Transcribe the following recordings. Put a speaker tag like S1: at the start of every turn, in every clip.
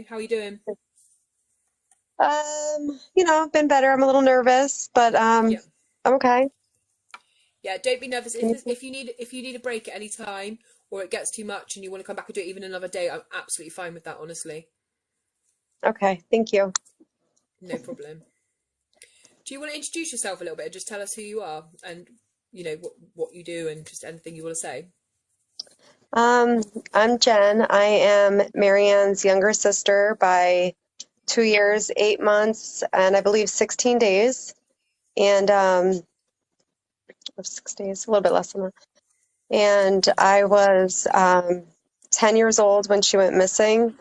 S1: Hey, how are you doing?
S2: I've been better. I'm a little nervous, but
S1: Yeah.
S2: I'm okay.
S1: Yeah, don't be nervous.
S2: Can you?
S1: If you need a break at any time or it gets too much and you want to come back and do it even another day, I'm absolutely fine with that, honestly.
S2: Okay, thank you.
S1: No problem. Do you want to introduce yourself a little bit and just tell us who you are and what you do and just anything you want to say?
S2: Um, I'm Jen. I am Marianne's younger sister by 2 years, 8 months, and I believe 16 days. And 6 days, a little bit less than that. And I was 10 years old when she went missing.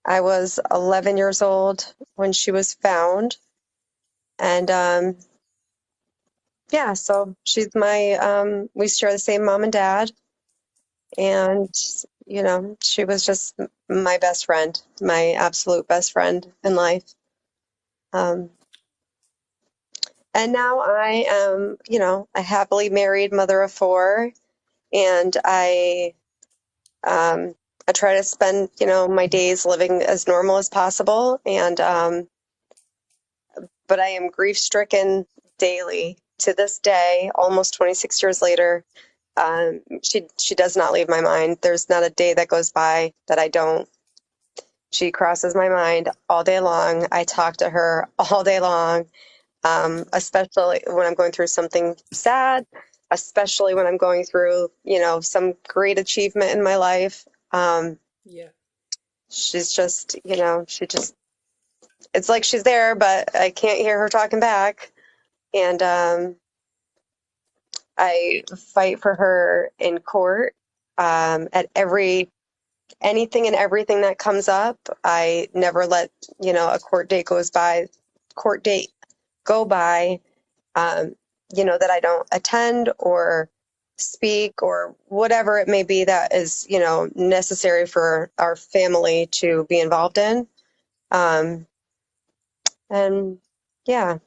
S2: I was 11 years old when she was found. And yeah, so she's we share the same mom and dad. And, she was just my best friend, my absolute best friend in life. Um, and now I am, a happily married mother of four, and um, I try to spend, my days living as normal as possible. But I am grief stricken daily to this day, almost 26 years later. She does not leave my mind. There's not a day that goes by that I don't. She crosses my mind all day long. I talk to her all day long, especially when I'm going through something sad, especially when I'm going through, some great achievement in my life. Um,
S1: Yeah.
S2: she's just, it's like she's there, but I can't hear her talking back. And I fight for her in court at anything and everything that comes up. I never let, a court date go by, um, that I don't attend or speak or whatever it may be that is, necessary for our family to be involved in. Um, and yeah,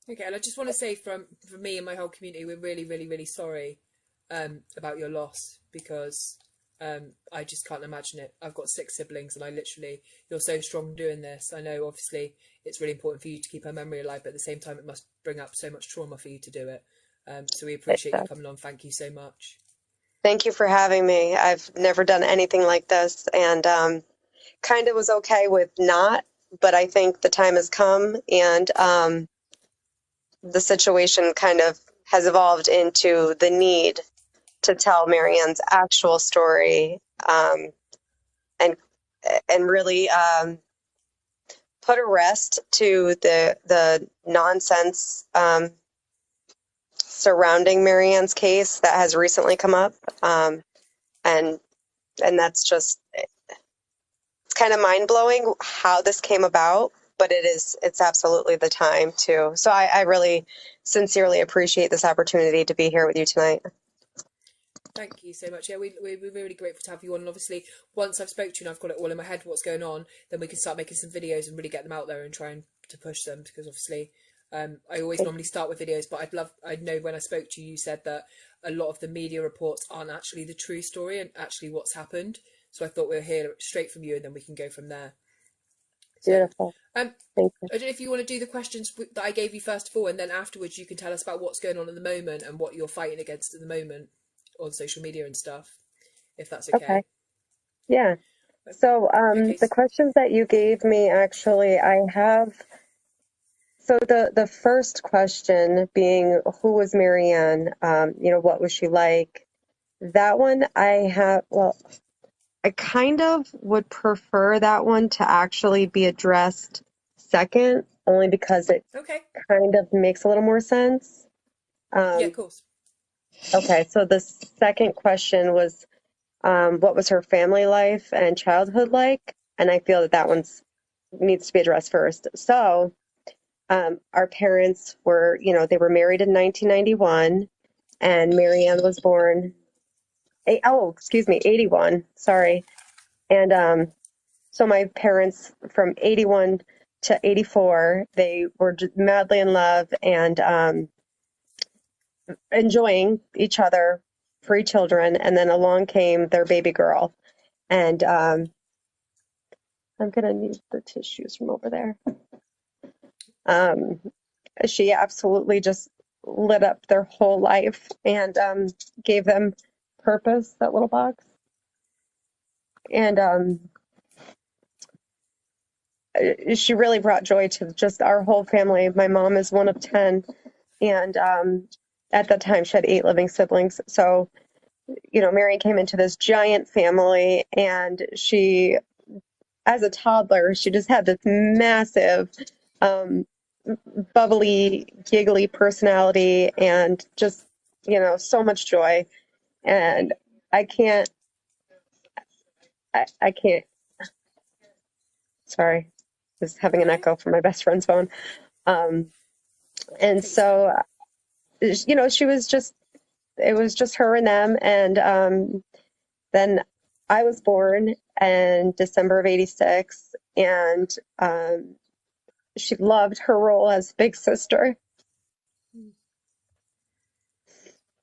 S1: Okay, and I just want to say from me and my whole community, we're really, really, really sorry about your loss because I just can't imagine it. I've got six siblings, and you're so strong doing this. I know, obviously, it's really important for you to keep her memory alive, but at the same time, it must bring up so much trauma for you to do it. So we
S2: it
S1: appreciate you
S2: does.
S1: coming on. Thank you so much.
S2: Thank you for having me. I've never done anything like this, and kind of was okay with not, but I think the time has come, and the situation kind of has evolved into the need to tell Marianne's actual story, and really put a rest to the nonsense surrounding Marianne's case that has recently come up, and that's just it's kind of mind blowing how this came about. But it's absolutely the time too. So I really sincerely appreciate this opportunity to be here with you tonight.
S1: Thank you so much. Yeah, we're really grateful to have you on. And obviously, once I've spoke to you and I've got it all in my head what's going on, then we can start making some videos and really get them out there and trying to push them because obviously, I always normally start with videos, but I know when I spoke to you, you said that a lot of the media reports aren't actually the true story and actually what's happened. So I thought we'll hear straight from you and then we can go from there. So,
S2: Beautiful.
S1: um,
S2: Thank you.
S1: I don't know if you want to do the questions that I gave you first of all, and then afterwards you can tell us about what's going on at the moment and what you're fighting against at the moment on social media and stuff, if that's
S2: Okay.
S1: okay.
S2: Yeah. So
S1: Okay.
S2: the questions that you gave me, actually, I have. So the first question being, who was Marianne? What was she like? That one I have. Well, I kind of would prefer that one to actually be addressed second, only because it
S1: Okay.
S2: kind of makes a little more sense.
S1: Yeah, of
S2: Um,
S1: course.
S2: okay, so the second question was, what was her family life and childhood like? And I feel that
S1: Yeah.
S2: one's needs to be addressed first. So, our parents were, they were married in 1991, and Marianne was born, excuse me, 81. Sorry. And so my parents from 81 to 84, they were just madly in love and enjoying each other, free children. And then along came their baby girl. And I'm gonna need the tissues from over there. Um, she absolutely just lit up their whole life and gave them purpose, that little box. And she really brought joy to just our whole family. My mom is one of 10, and at that time she had 8 living siblings. So, Mary came into this giant family, and she, as a toddler, she just had this massive, um, bubbly, giggly personality and just, so much joy. And I can't, I can't, sorry, I was having an
S1: Okay.
S2: echo from my best friend's phone. Um, and
S1: Take your time.
S2: so, she was just, it was just her and them. And then I was born in December of 86, and she loved her role as big sister.
S1: Mm,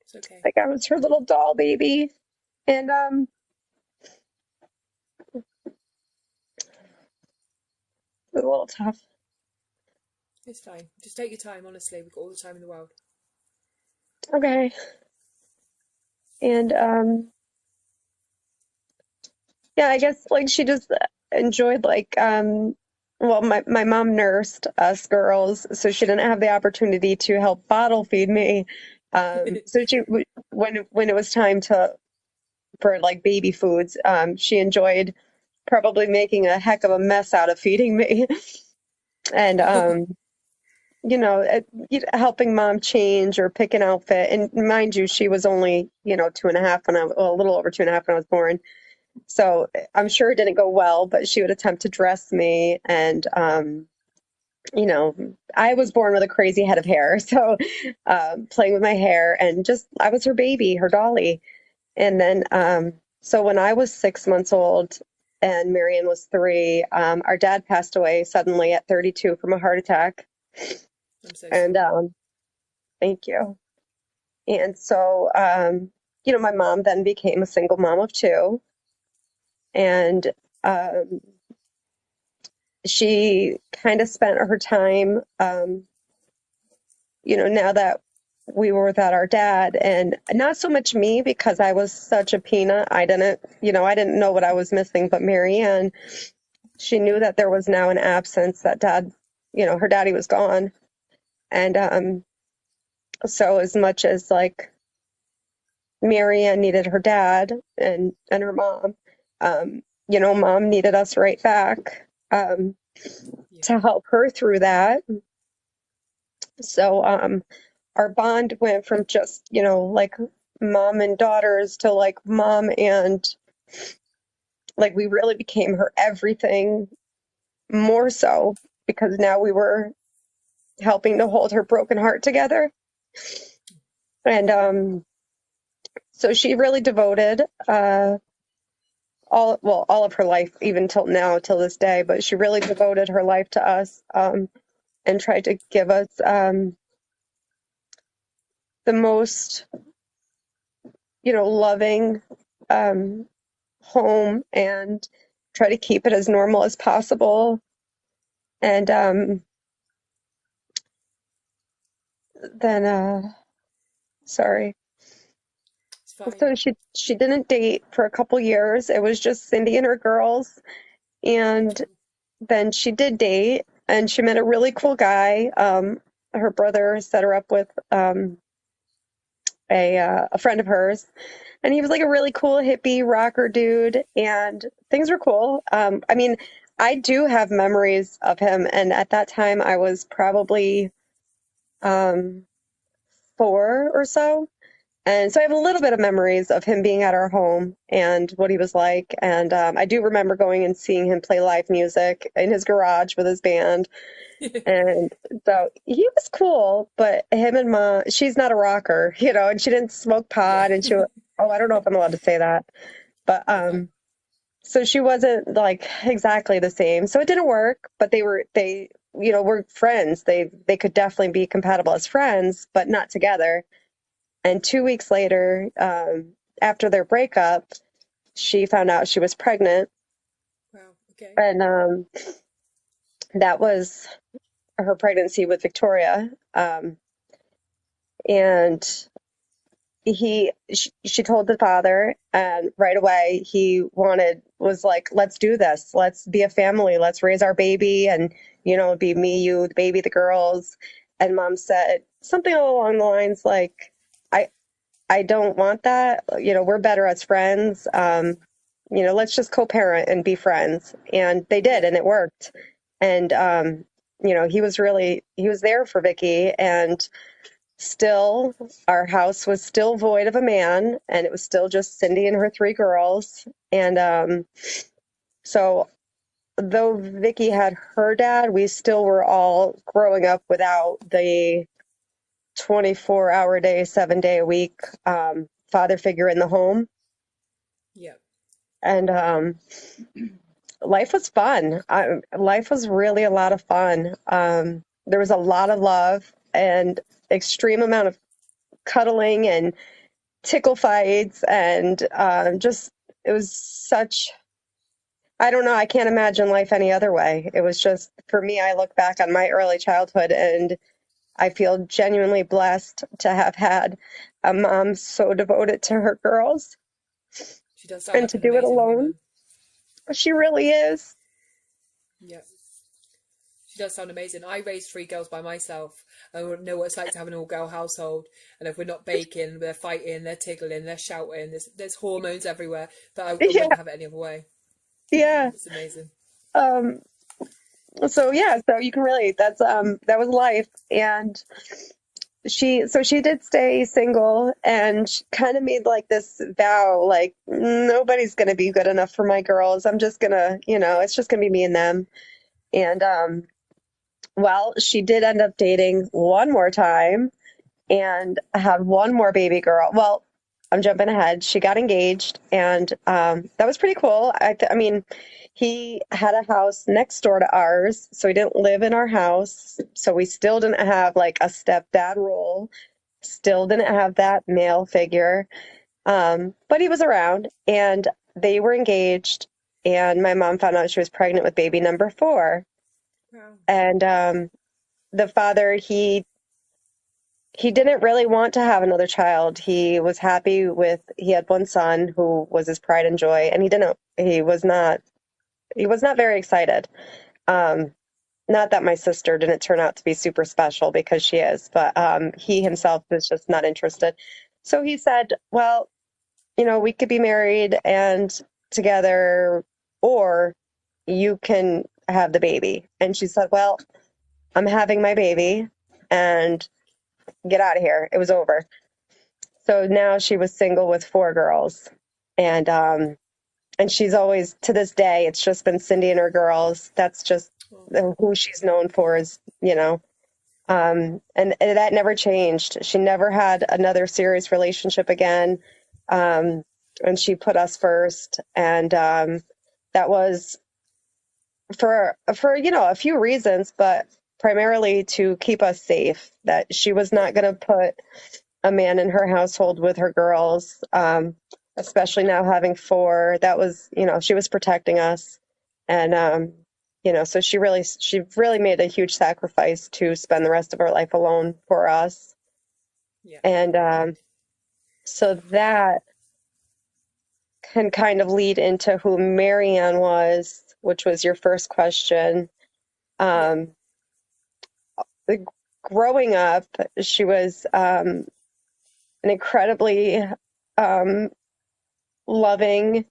S1: it's okay.
S2: Like I was her little doll baby. And it was a little tough.
S1: It's fine. Just take your time, honestly. We've got all the time in the world.
S2: Okay. And yeah, I guess like she just enjoyed like well, my mom nursed us girls, so she didn't have the opportunity to help bottle feed me. So when it was time to for like baby foods, she enjoyed probably making a heck of a mess out of feeding me. And helping mom change or pick an outfit. And mind you, she was only 2.5 when well, a little over 2.5 when I was born. So I'm sure it didn't go well, but she would attempt to dress me. And, I was born with a crazy head of hair. So playing with my hair and just, I was her baby, her dolly. And then, so when I was 6 months old and Maryann was 3, our dad passed away suddenly at 32 from a heart attack.
S1: I'm so
S2: And
S1: sorry.
S2: thank you. And so, my mom then became a single mom of 2. And um, she kind of spent her time, now that we were without our dad, and not so much me because I was such a peanut. I didn't know what I was missing, but Maryann, she knew that there was now an absence, that dad, her daddy was gone. And so as much as like Maryann needed her dad and her mom, mom needed us right back
S1: Yeah.
S2: to help her through that. So our bond went from just, like mom and daughters to like mom and like we really became her everything more so because now we were helping to hold her broken heart together. And so she really devoted all of her life, even till now, till this day, but she really devoted her life to us and tried to give us the most, loving um, home and try to keep it as normal as possible. And then, sorry.
S1: It's fine.
S2: So she didn't date for a couple years. It was just Cindy and her girls. And then she did date, and she met a really cool guy. Her brother set her up with a friend of hers, and he was like a really cool hippie rocker dude, and things were cool. I mean, I do have memories of him, and at that time I was probably um, 4 or so. And so I have a little bit of memories of him being at our home and what he was like. And I do remember going and seeing him play live music in his garage with his band. And so he was cool, but him and mom, she's not a rocker, and she didn't smoke
S1: Yeah.
S2: pot. And oh, I don't know if I'm allowed to say that, but
S1: You're fine.
S2: so she wasn't like exactly the same. So it didn't work, but were friends. They could definitely be compatible as friends, but not together. And 2 weeks later, after their breakup, she found out she was pregnant.
S1: Wow. Okay.
S2: And that was her pregnancy with Victoria. And she told the father, and right away was like, let's do this. Let's be a family. Let's raise our baby. And, it'd be me, you, the baby, the girls. And mom said something along the lines like, I, I don't want that. We're better as friends. Let's just co-parent and be friends. And they did,
S1: Yeah.
S2: and it worked. And, he was there for Vicky, and still, our house was still void of a man, and it was still just Cindy and her three girls. And so, though Vicky had her dad, we still were all growing up without the 24-hour day, 7-day a week father figure in the home.
S1: Yeah.
S2: And life was fun. Life was really a lot of fun. There was a lot of love and extreme amount of cuddling and tickle fights, and just it was such, I don't know, I can't imagine life any other way. It was just, for me, I look back on my early childhood and I feel genuinely blessed to have had a mom so devoted to her girls
S1: She does sound
S2: and
S1: like
S2: to
S1: an
S2: do it
S1: amazing
S2: alone.
S1: woman.
S2: She really is.
S1: Yeah. She does sound amazing. I raised three girls by myself. I know what it's like to have an all-girl household. And if we're not baking, they're fighting, they're tickling, they're shouting. There's hormones everywhere. But I
S2: Yeah,
S1: wouldn't have it any other way.
S2: yeah.
S1: It's amazing.
S2: Um, so yeah, so you can relate. That was life. And she did stay single, and she kind of made like this vow, like nobody's gonna be good enough for my girls. I'm just gonna, it's just gonna be me and them. And well, she did end up dating one more time and had one more baby girl. Well, I'm jumping ahead. She got engaged, and that was pretty cool. I mean, he had a house next door to ours, so he didn't live in our house. So we still didn't have like a stepdad role, still didn't have that male figure. But he was around, and they were engaged. And my mom found out she was pregnant with baby number 4.
S1: Wow.
S2: And the father, he didn't really want to have another child. He was happy with, he had one son who was his pride and joy, and he was not very excited. Um, Not that my sister didn't turn out to be super special, because she is, but he
S1: Okay.
S2: himself was just not interested. So he said, well, we could be married and together, or you can have the baby. And she said, well, I'm having my baby, and get out of here. It was over. So now she was single with 4 girls. And she's always, to this day, it's just been Cindy and her girls. That's just
S1: Well,
S2: who she's known for, is, and that never changed. She never had another serious relationship again. Um, and she put us first. And that was for a few reasons, but primarily to keep us safe, that she was
S1: yeah.
S2: not going to put a man in her household with her girls, especially now having 4. That was, she was protecting us. And, so she really made a huge sacrifice to spend the rest of her life alone for us.
S1: Yeah.
S2: And so that can kind of lead into who Maryann was, which was your first question.
S1: Yeah.
S2: Um, Growing up, she was an incredibly um, loving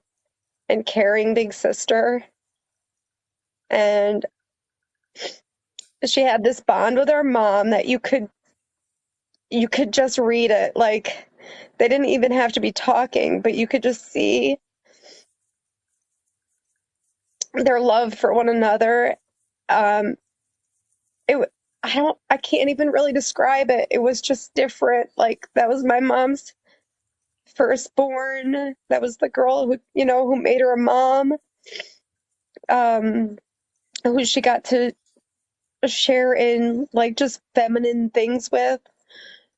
S2: and caring big sister. And she had this bond with her mom that you could just read it. Like, they didn't even have to be talking, but you could just see their love for one another. Um, I can't even really describe it. It was just different. Like, that was my mom's firstborn. That was the girl who made her a mom, um, who she got to share in like just feminine things with.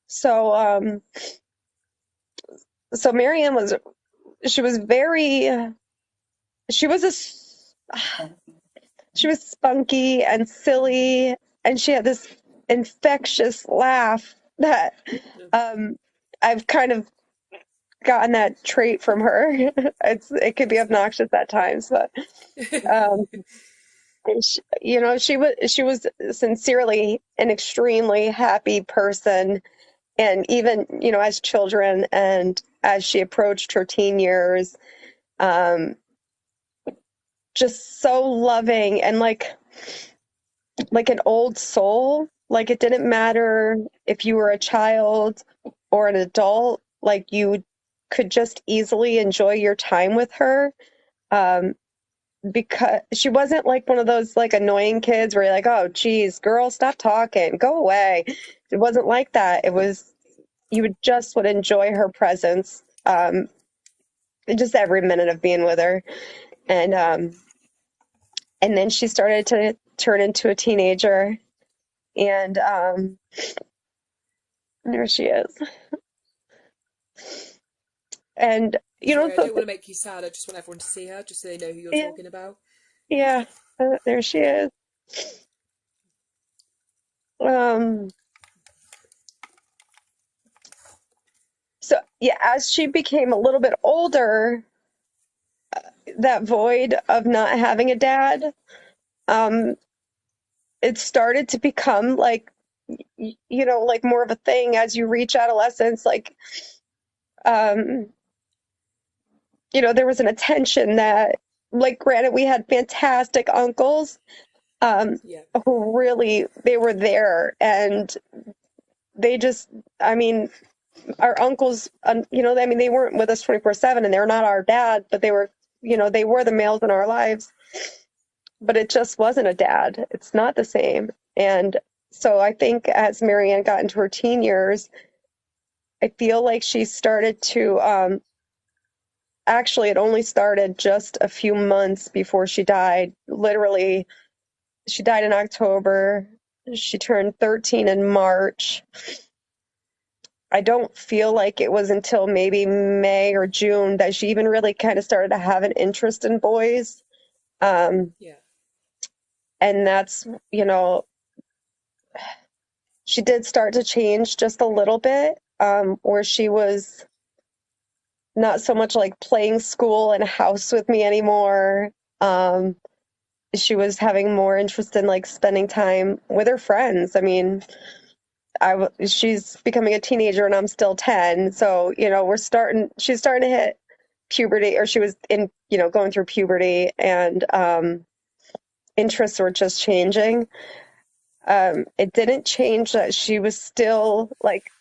S2: So, so Maryann she was very, she was she was spunky and silly, and she had this infectious laugh that
S1: No.
S2: um, I've kind of gotten that trait from her. It could be
S1: That's nice.
S2: obnoxious at times, but um, she was sincerely an extremely happy person, and even as children and as she approached her teen years, um, just so loving and like an old soul. Like it didn't
S1: Yeah.
S2: matter if you were a child or an adult, like you could just easily enjoy your time with her. Um, because she wasn't like one of those like annoying kids where you're like, oh, geez, girl, stop talking, go away. It wasn't like that. It was, you would enjoy her presence, just every minute of being with her. And then she started to turn into a teenager, and there she is. And
S1: Sorry, I
S2: so
S1: don't want to make you sad. I just want everyone to see her, just so they know who you're
S2: yeah,
S1: talking about.
S2: yeah, there she is. Um, so yeah, as she became a little bit older, that void of not having a dad, um, it started to become like, like more of a thing as you reach adolescence. Like, um, there was an attention that, like, granted, we had fantastic uncles, um,
S1: Yeah.
S2: who really, they were there, and they just, I mean, our uncles, I mean, they weren't with us 24/7, and they're not our dad, but they were the males in our lives, but it just wasn't a dad. It's not the same. And so I think as Maryann got into her teen years, I feel like she started to, actually, it only started just a few months before she died. Literally, she died in October. She turned 13 in March. I don't feel like it was until maybe May or June that she even really kind of started to have an interest in boys. Um,
S1: Yeah.
S2: and that's, she did start to change just a little bit, where she was not so much like playing school and house with me anymore. Um, she was having more interest in like spending time with her friends. I mean, she's becoming a teenager and I'm still 10. So, she's starting to hit puberty, or she was going through puberty, and interests were just changing. It didn't change that she was still like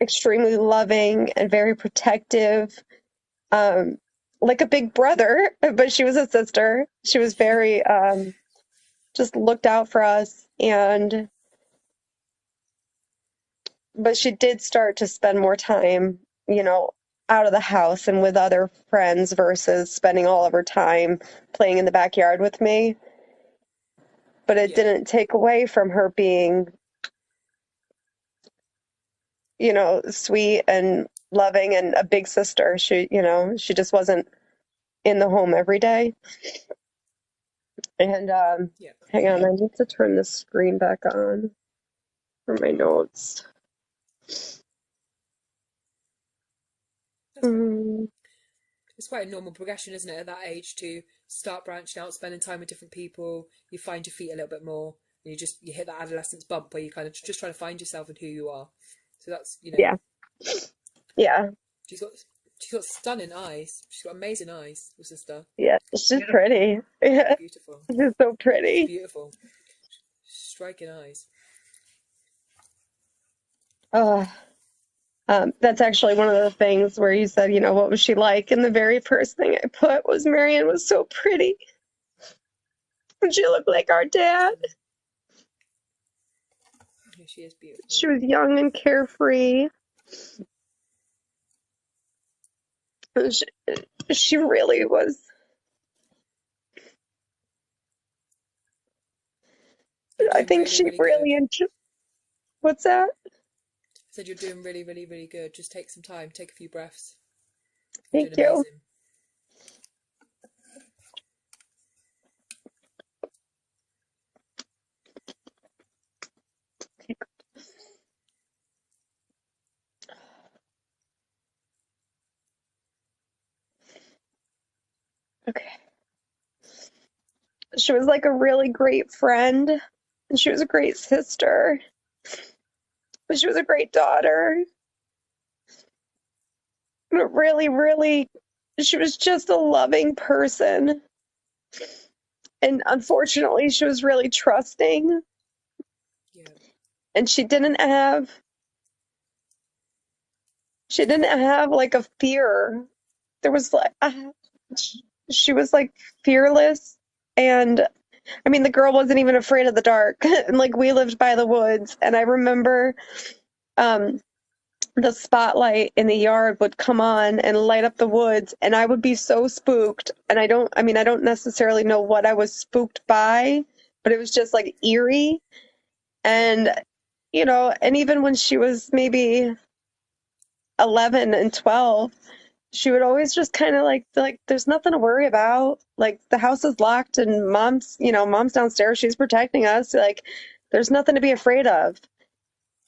S2: extremely loving and very protective, um, like a big brother, but she was a sister. She was very, just looked out for us. But she did start to spend more time, you know, out of the house and with other friends versus spending all of her time playing in the backyard with me. But it
S1: Yeah.
S2: didn't take away from her being, sweet and loving and a big sister. She just wasn't in the home every day. And
S1: Yeah.
S2: hang on, I need to turn the screen back on for my notes.
S1: That's fine.
S2: Mm,
S1: It's quite a normal progression, isn't it, at that age to start branching out, spending time with different people. You find your feet a little bit more, and you hit that adolescence bump where you kind of just trying to find yourself and who you are. So that's
S2: yeah, yeah,
S1: she's got she's got stunning eyes. She's got amazing eyes, your sister.
S2: yeah. She's pretty. Yeah,
S1: Beautiful.
S2: she's so
S1: She's
S2: pretty.
S1: beautiful. Striking eyes.
S2: Uh, that's actually one of the things where you said, what was she like? And the very first thing I put was Maryann was so pretty. And she looked like our dad.
S1: Yeah, she is beautiful.
S2: She was young and carefree. She, she really was.
S1: You're
S2: I
S1: doing
S2: think
S1: really,
S2: she
S1: really
S2: really
S1: good.
S2: enjoyed. What's that?
S1: I said you're doing really, really, really good. Just take some time, take a few breaths. You're doing
S2: Thank you.
S1: amazing.
S2: She was like a really great friend, and she was a great sister, but she was a great daughter. But really, really, she was just a loving person. And unfortunately, she was really trusting,
S1: Yeah.
S2: and she didn't have like a fear. There was like she was like fearless, and I mean the girl wasn't even afraid of the dark. And like we lived by the woods, and I remember um the spotlight in the yard would come on and light up the woods, and I would be so spooked. And I don't necessarily know what I was spooked by, but it was just like eerie.
S1: Yeah.
S2: And and even when she was maybe 11 and 12, she would always just kind of like there's nothing to worry about. Like the house is locked and mom's downstairs, she's protecting us. Like there's nothing to be afraid of.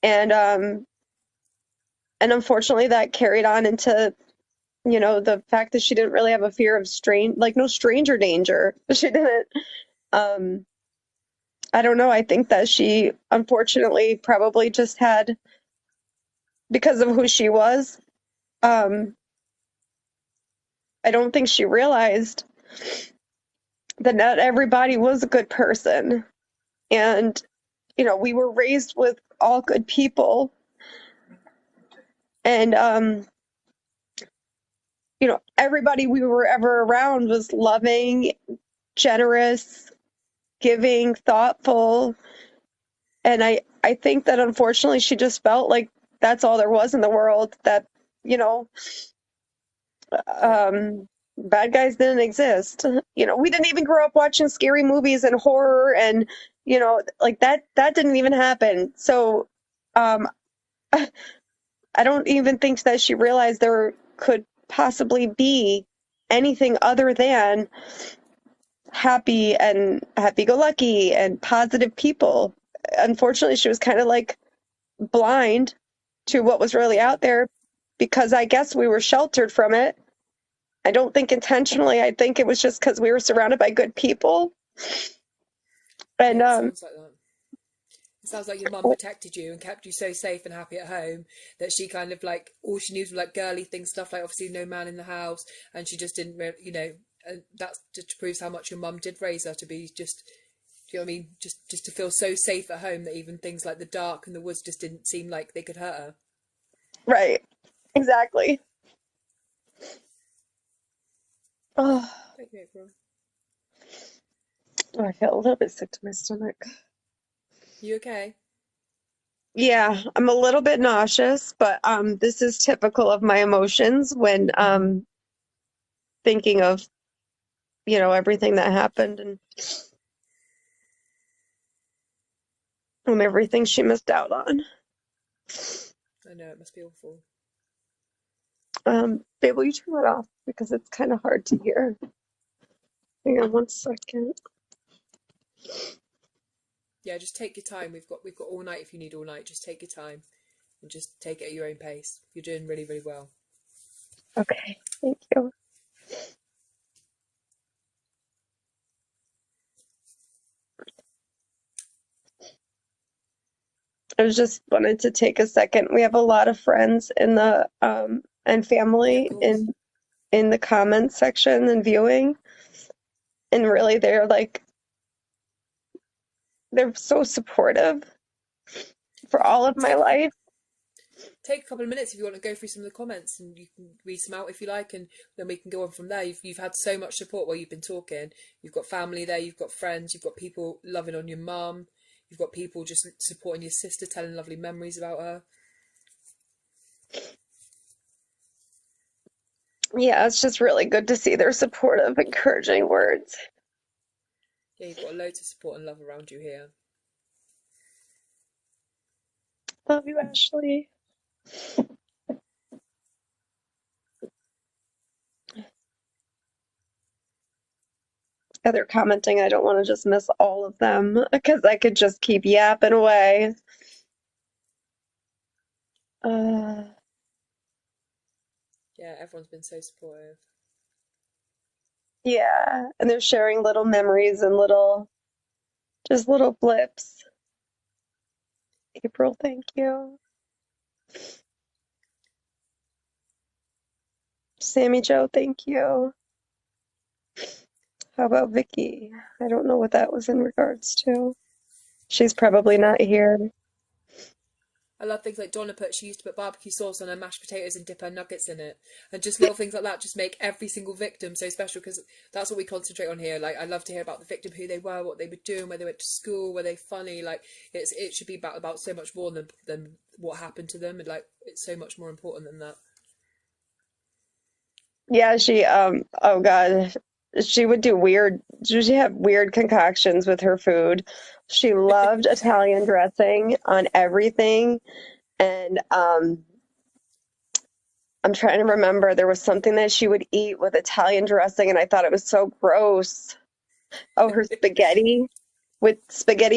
S2: And unfortunately that carried on into the fact that she didn't really have a fear of no stranger danger. She didn't. Um, I don't know. I think that she unfortunately probably just had, because of who she was, um, I don't think she realized that not everybody was a good person. And, we were raised with all good people. And, everybody we were ever around was loving, generous, giving, thoughtful. And I think that unfortunately she just felt like that's all there was in the world, that, you know,
S1: Yeah.
S2: bad guys didn't exist. We didn't even grow up watching scary movies and horror and, like that didn't even happen. So, um, I don't even think that she realized there could possibly be anything other than happy and happy-go-lucky and positive people. Unfortunately, she was kind of like blind to what was really
S1: Yeah.
S2: out there because I guess we were sheltered from it. I don't think intentionally. I think it was just because we were surrounded by good people. And
S1: Yeah, it sounds like that. It sounds like your mum protected you and kept you so safe and happy at home that she kind of like all she knew was like girly things, stuff like obviously no man in the house, and she just didn't, and that just proves how much your mum did raise her to be just, do you know what I mean? Just to feel so safe at home that even things like the dark and the woods just didn't seem like they could hurt her.
S2: right, exactly. Oh,
S1: Thank you, April.
S2: I feel a little bit sick to my stomach.
S1: You okay?
S2: Yeah, I'm a little bit nauseous, but this is typical of my emotions when thinking of everything that happened and everything she missed out on.
S1: I know it must be awful.
S2: Babe, will you turn that off because it's kind of hard to hear? Hang on one second.
S1: Yeah, just take your time. We've got all night if you need all night. Just take your time and just take it at your own pace. You're doing really, really well.
S2: Okay, thank you. I was just wanted to take a second. We have a lot of friends in the and
S1: Yeah, of
S2: family
S1: course.
S2: in the comments section and viewing, and really they're so supportive for
S1: If you
S2: all of my
S1: take a couple
S2: life.
S1: take a couple of minutes if you want to go through some of the comments and you can read some out if you like, and then we can go on from there. You've had so much support while you've been talking. You've got family there, you've got friends, you've got people loving on your mum, you've got people just supporting your sister, telling lovely memories about her.
S2: Yeah, it's just really good to see their supportive, encouraging words.
S1: Yeah, you've got loads of support and love around you here.
S2: Love you, Ashley. Yeah, they're commenting. I don't want to just miss all of them because I could just keep yapping away. Uh,
S1: Yeah, everyone's been so supportive.
S2: Yeah, and they're sharing little memories and just little blips. April, thank you. Sammy Joe, thank you. How about Vicky? I don't know what that was in regards to. She's probably
S1: So
S2: not here.
S1: I love things like Donna put, she used to put barbecue sauce on her mashed potatoes and dip her nuggets in it. And just little things like that just make every single victim so special because that's what we concentrate on here. Like, I love to hear about the victim, who they were, what they were doing, where they went to school, were they funny. Like, it should be about so much more than what happened to them. And, like, it's so much more important than that.
S2: Yeah, oh God, she would do she had weird concoctions with her food. She loved Italian dressing on everything. And I'm trying to remember, there was something that she would eat with Italian dressing, and I thought it was so gross. Oh, her spaghetti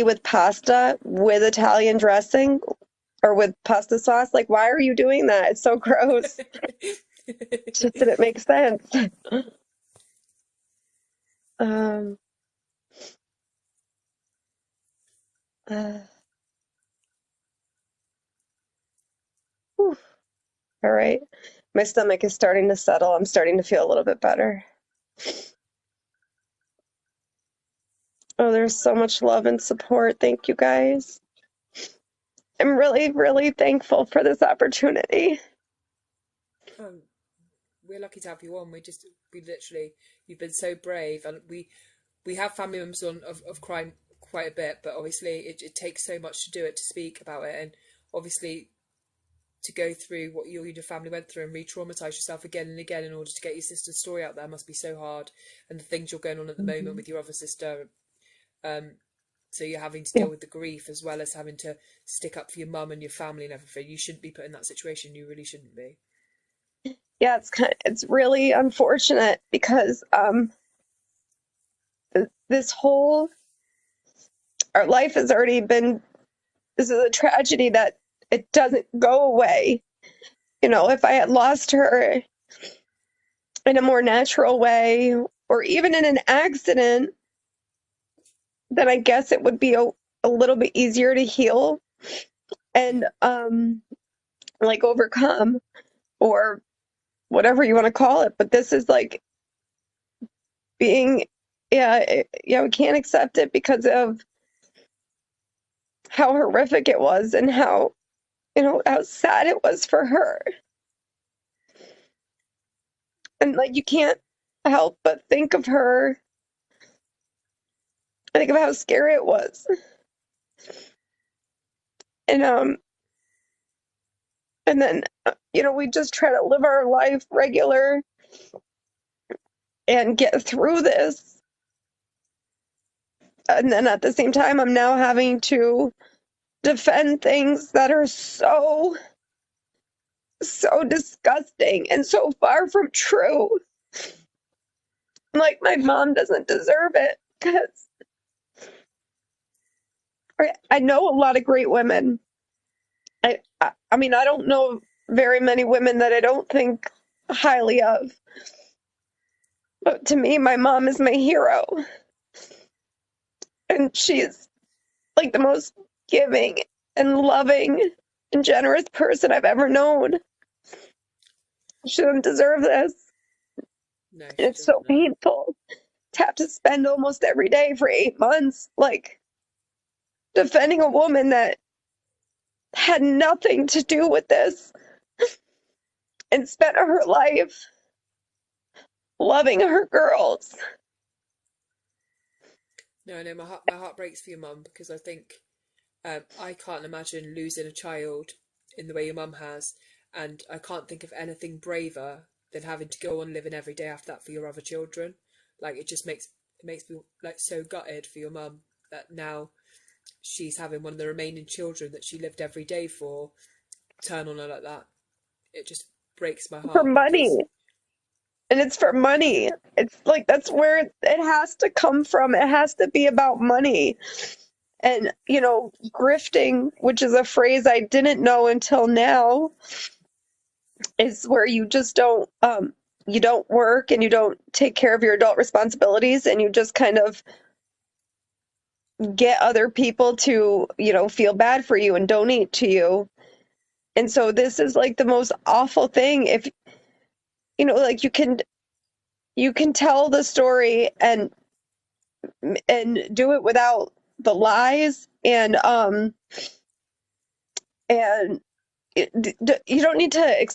S2: with pasta with Italian dressing or with pasta sauce. Like, why are you doing that? It's so gross. It just didn't make sense. Um, uh, whew. All right. My stomach is starting to settle. I'm starting to feel a little bit better. Oh, there's so much love and support. Thank you guys. I'm really, really thankful for this opportunity.
S1: um, we're lucky to have you on. We literally, you've been so brave. And we have family members on of crime quite a bit, but obviously it takes so much to do it, to speak about it. And obviously to go through what you and your family went through and re-traumatize yourself again and again in order to get your sister's story out there must be so hard. And the things you're going on at the moment
S2: Mhm.
S1: with your other sister, um, so you're having to
S2: Yeah,
S1: deal with the grief as well as having to stick up for your mum and your family and everything. You shouldn't be put in that situation. You really shouldn't be.
S2: yeah, it's really unfortunate because this whole our life has already been this is a tragedy that it doesn't go away. You know, if I had lost her in a more natural way or even in an accident, then I guess it would be a little bit easier to heal and like overcome or whatever you want to call it. But this is like being yeah, we can't accept it because of how horrific it was and how how sad it was for her. And like you can't help but think of her. I think of how scary it was. And and then we just try to live our life regular and get through this. And then at the same time I'm now having to defend things that are so disgusting and so far from true. Like my mom doesn't deserve it because I know a lot of great women. I mean, I don't know very many women that I don't think highly of. But to me, my mom is my hero. And she's like the most giving and loving and generous person I've ever known. She doesn't deserve this.
S1: No,
S2: And
S1: she
S2: it's so
S1: doesn't know.
S2: painful to have to spend almost every day for 8 months, like defending a woman that had nothing to do with this and spent her life loving her girls.
S1: No, no, my heart breaks for your mum because I think I can't imagine losing a child in the way your mum has, and I can't think of anything braver than having to go on living every day after that for your other children. Like it makes me like so gutted for your mum that now she's having one of the remaining children that she lived every day for turn on her like that. It just breaks my
S2: For
S1: heart because
S2: money. And it's for money. It's like that's where it has to come from. It has to be about money. And, grifting, which is a phrase I didn't know until now, is where you just don't you don't work and you don't take care of your adult responsibilities and you just kind of get other people to, feel bad for you and donate to you. And so this is like the most awful thing. If, like you can tell the story and do it without the lies and you don't need to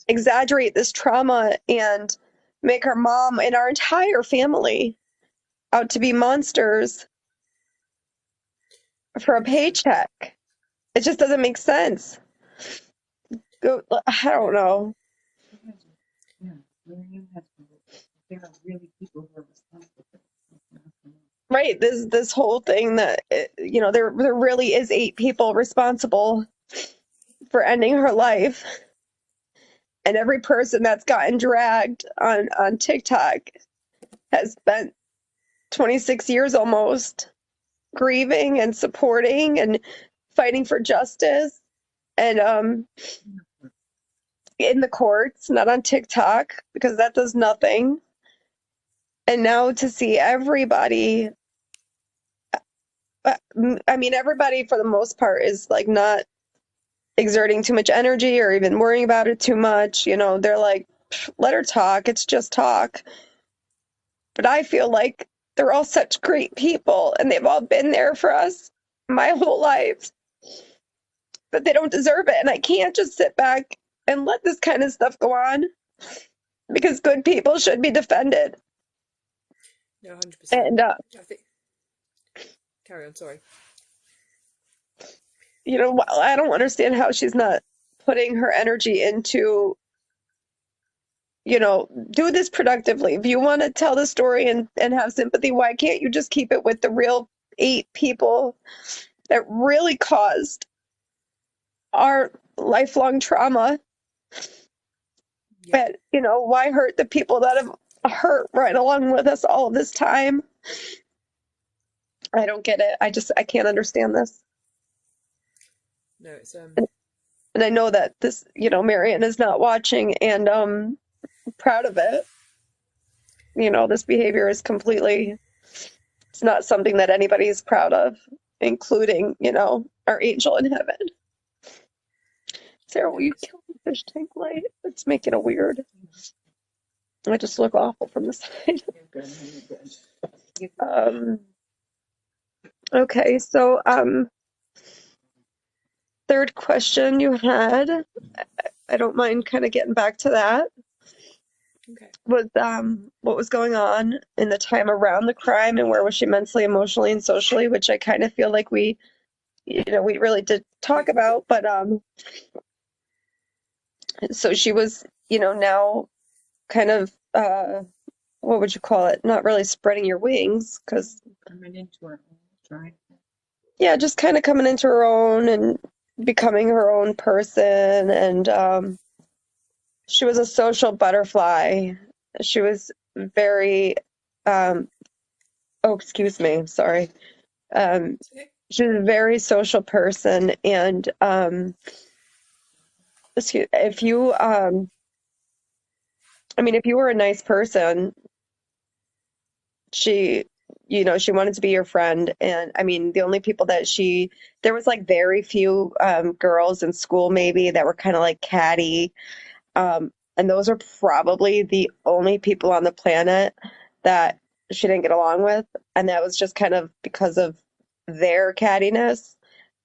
S2: exaggerate this trauma and make our mom and our entire family out to be monsters for a
S1: 100%.
S2: paycheck. It just doesn't make sense. I don't
S1: No.
S2: know. Right, this whole thing that there really is 8 people responsible for ending her life, and every person that's gotten dragged on TikTok has spent 26 years almost grieving and supporting and fighting for justice and in the courts, not on TikTok because that does nothing. And now to see everybody, I mean, everybody for the most part is like not exerting too much energy or even worrying about it too much. They're like, let her talk. It's just talk. But I feel like they're all such great people and they've all been there for us my whole life, but they don't deserve it. And I can't just sit back and let this kind of stuff go on because good people should be defended.
S1: No, 100%.
S2: And,
S1: I think. Carry on. Sorry.
S2: I don't understand how she's not putting her energy into, do this productively. If you want to tell the story and have sympathy, why can't you just keep it with the real 8 people that really caused our lifelong trauma?
S1: Yeah.
S2: But, why hurt the people that have hurt right along with us all this time? I don't get it. I can't understand this.
S1: No, it's
S2: And I know that this, Maryann is not watching and proud of it. This behavior is completely, it's not something that anybody is proud of, including, our angel in heaven. Sarah,
S1: no,
S2: will you
S1: it's
S2: kill the fish tank light? It's making it weird. I just look awful from the side. Um, okay, so third question you had, I don't mind kind of getting back to that,
S1: okay.
S2: was what was going on in the time around the crime and where was she mentally, emotionally, and socially, which I kind of feel like we really did talk
S1: We
S2: about, but so she was, now kind of what would you call it? Not really spreading your wings, because yeah, just kind of coming into her own and becoming her own person. And she was a social butterfly. She was very, oh, excuse me, sorry. Um,
S1: it's okay.
S2: she was a very social person. And if you, I mean, if you were a nice person, she she wanted to be your friend. And I mean, the only people that there was like very few girls in school maybe that were kind of like catty, and those are probably the only people on the planet that she didn't get along with, and that was just kind of because of their cattiness,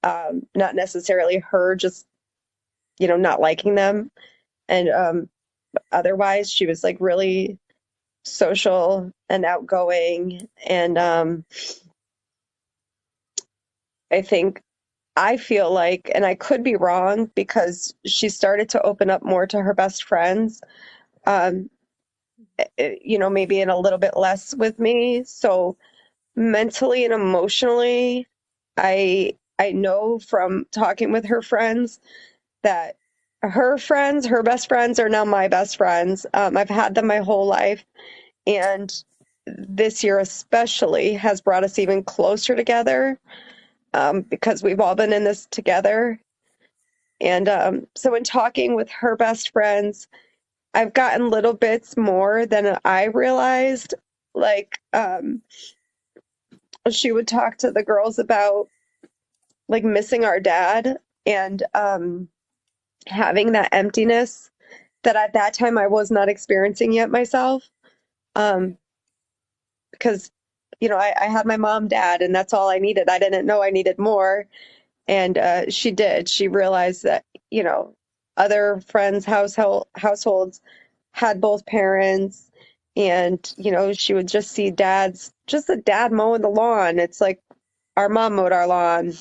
S2: not necessarily her just not liking them. And otherwise she was like really social and outgoing. And I think I feel like, and I could be wrong, because she started to open up more to her best friends, um, maybe in a little bit less with me. So mentally and emotionally, I know from talking with her friends that her best friends are now my best friends. I've had them my whole life. And this year especially has brought us even closer together, because we've all been in this together. And so in talking with her best friends, I've gotten little bits more than I realized. Like, she would talk to the girls about like missing our dad and having that emptiness that at that time I was not experiencing yet myself.
S1: Yeah,
S2: Um, because I had my mom, dad, and that's all I needed. I didn't know I needed more. And she did. She realized that, other friends' households had both parents, and she would just see just the dad mowing the lawn. It's like our mom mowed our lawn,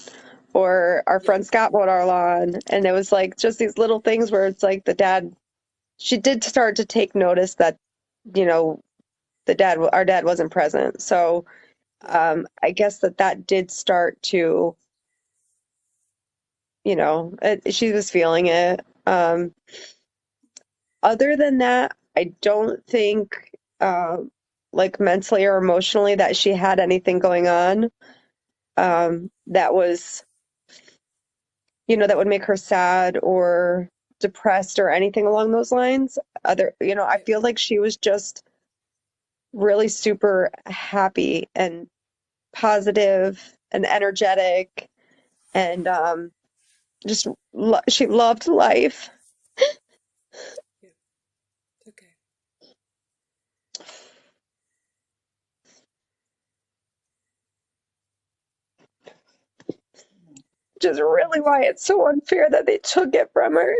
S2: or our
S1: yeah,
S2: friend Scott mowed our lawn, and it was like just these little things where it's like the dad. She did start to take notice that you know our dad wasn't present. So
S1: yeah,
S2: I guess that did start to, she was feeling it. Other than that, I don't think, like mentally or emotionally, that she had anything going on, that was, that would make her sad or depressed or anything along those lines. I
S1: yeah,
S2: feel like she was just really super happy and positive and energetic, and she loved life.
S1: yeah. Okay.
S2: Which is really why it's so unfair that they took it from her.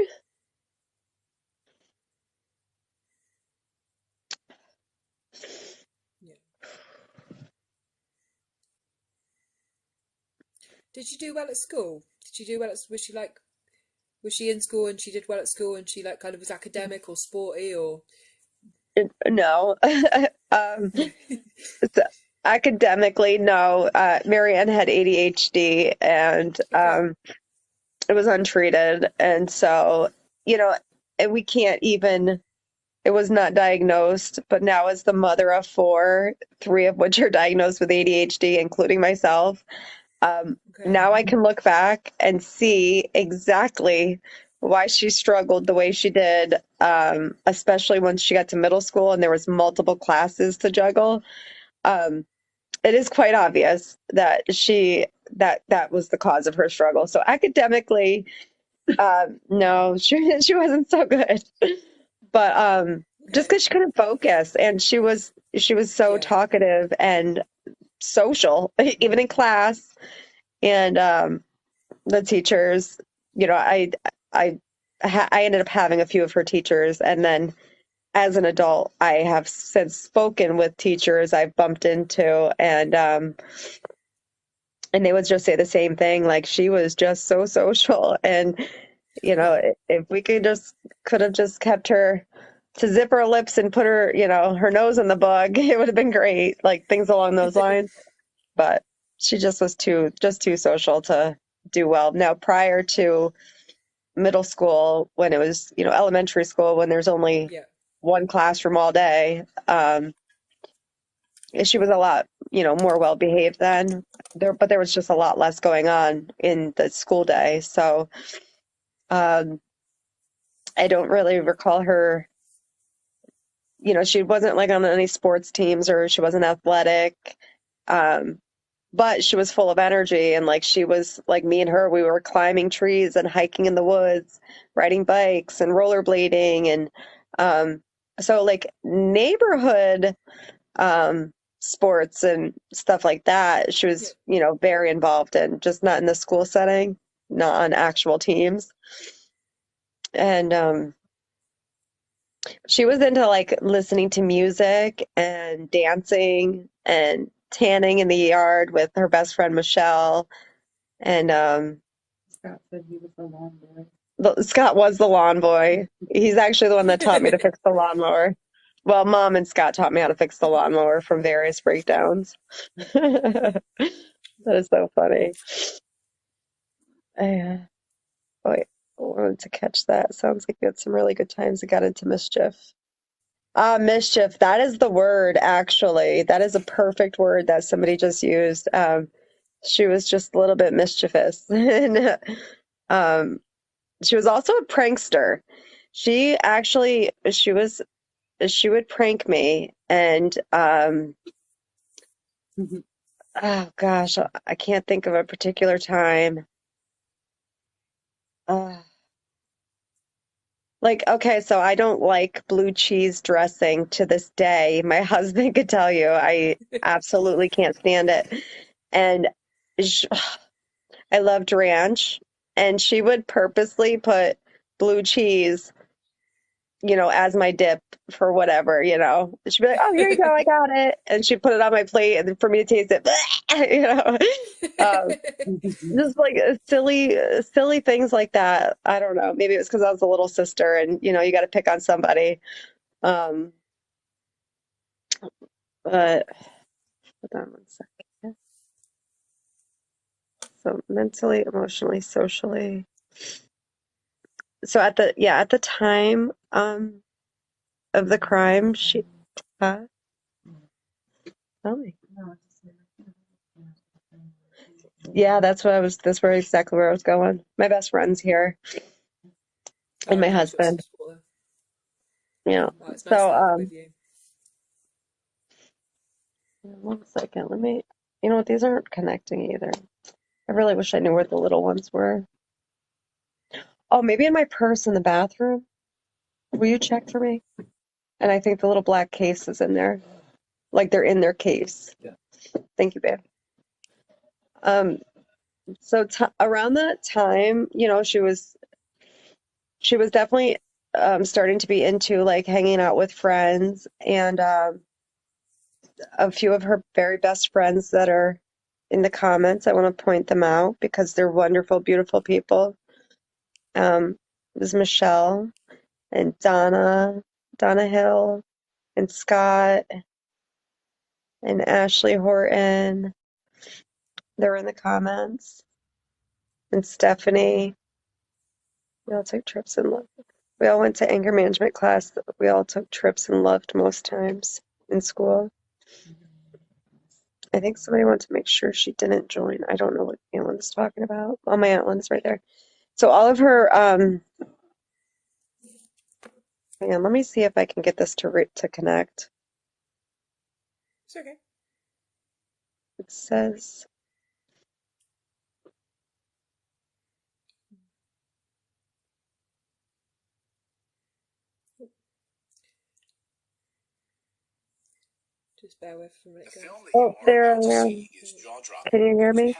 S1: Yeah. Did she do well at school? Did she do well at, was she in school and she did well at school and she like kind of was academic or sporty or
S2: No. um,
S1: no?
S2: so academically, no. Maryann had ADHD, and
S1: Okay.
S2: it was untreated. And so, you know, and we can't even, it was not diagnosed, but now as the mother of four, three of which are diagnosed with ADHD, including myself,
S1: Okay.
S2: now I can look back and see exactly why she struggled the way she did, especially when she got to middle school and there was multiple classes to juggle. Um, it is quite obvious that that was the cause of her struggle. So academically, no, she wasn't so good. But just
S1: Okay.
S2: because she couldn't focus, and she was so
S1: Yeah.
S2: talkative and social, even in class, and the teachers, I I ended up having a few of her teachers, and then as an adult, I have since spoken with teachers I've bumped into, and they would just say the same thing, like she was just so social, and if we could have just kept her to zip her lips and put her nose in the bug, it would have been great, like things along those lines. But she just was too social to do well. Now, prior to middle school, when it was, elementary school, when there's only
S1: Yeah.
S2: one classroom all day, she was a lot, more well behaved then. But there was just a lot less going on in the school day. So, um, I don't really recall her, she wasn't like on any sports teams, or she wasn't athletic. Um, but she was full of energy, and like she was like me and her, we were climbing trees and hiking in the woods, riding bikes and rollerblading, and um so like neighborhood sports and stuff like that, she
S1: Yeah.
S2: was, very involved in, just not in the school setting, not on actual teams. And she was into like listening to music and dancing and tanning in the yard with her best friend Michelle. And
S3: Scott said he was the lawn boy.
S2: Scott was the lawn boy. He's actually the one that taught me to fix the lawnmower. Well, Mom and Scott taught me how to fix the lawnmower from various breakdowns. That is so funny. Yeah. Oh, wait, I wanted to catch that. Sounds like you had some really good times that got into mischief. Mischief. That is the word, actually. That is a perfect word that somebody just used. She was just a little bit mischievous. And um, she was also a prankster. She actually, she would prank me, and oh gosh, I can't think of a particular time. Uh, like, okay, so I don't like blue cheese dressing to this day. My husband could tell you I absolutely can't stand it. And sh I loved ranch, and she would purposely put blue cheese, as my dip for whatever. She'd be like, "Oh, here you go, I got it," and she'd put it on my plate, and for me to taste it, you know, um, just like silly things like that. I don't know. Maybe it was because I was a little sister, and you got to pick on somebody. Um, but hold on one second. So mentally, emotionally, socially. So at the time of the crime, uh, tell me. Yeah, that's where exactly where I was going. My best friend's here and
S1: Oh,
S2: my
S1: nice. Got some
S2: husband.
S1: support there.
S2: Yeah.
S1: Well, it's nice
S2: So,
S1: to have them with you.
S2: one second. You know what? These aren't connecting either. I really wish I knew where the little ones were. Oh, maybe in my purse in the bathroom. Will you check for me? And I think the little black case is in there. Like they're in their case.
S4: Yeah.
S2: Thank you, babe. Um, so around that time, she was definitely starting to be into like hanging out with friends, and a few of her very best friends that are in the comments. I want to point them out because they're wonderful, beautiful people. It was Michelle and Donna Hill and Scott and Ashley Horton. They're in the comments. And Stephanie. We all took trips and loved. We all went to anger management class. We all took trips and loved most times in school. I think somebody wanted to make sure she didn't join. I don't know what Aunt Linda's talking about. Oh, my Aunt Linda's right there. So all of her, hang on, let me see if I can get this to connect.
S1: It's okay.
S2: It says,
S1: Just bear with for a minute, guys.
S2: oh, there I am. Can you hear me?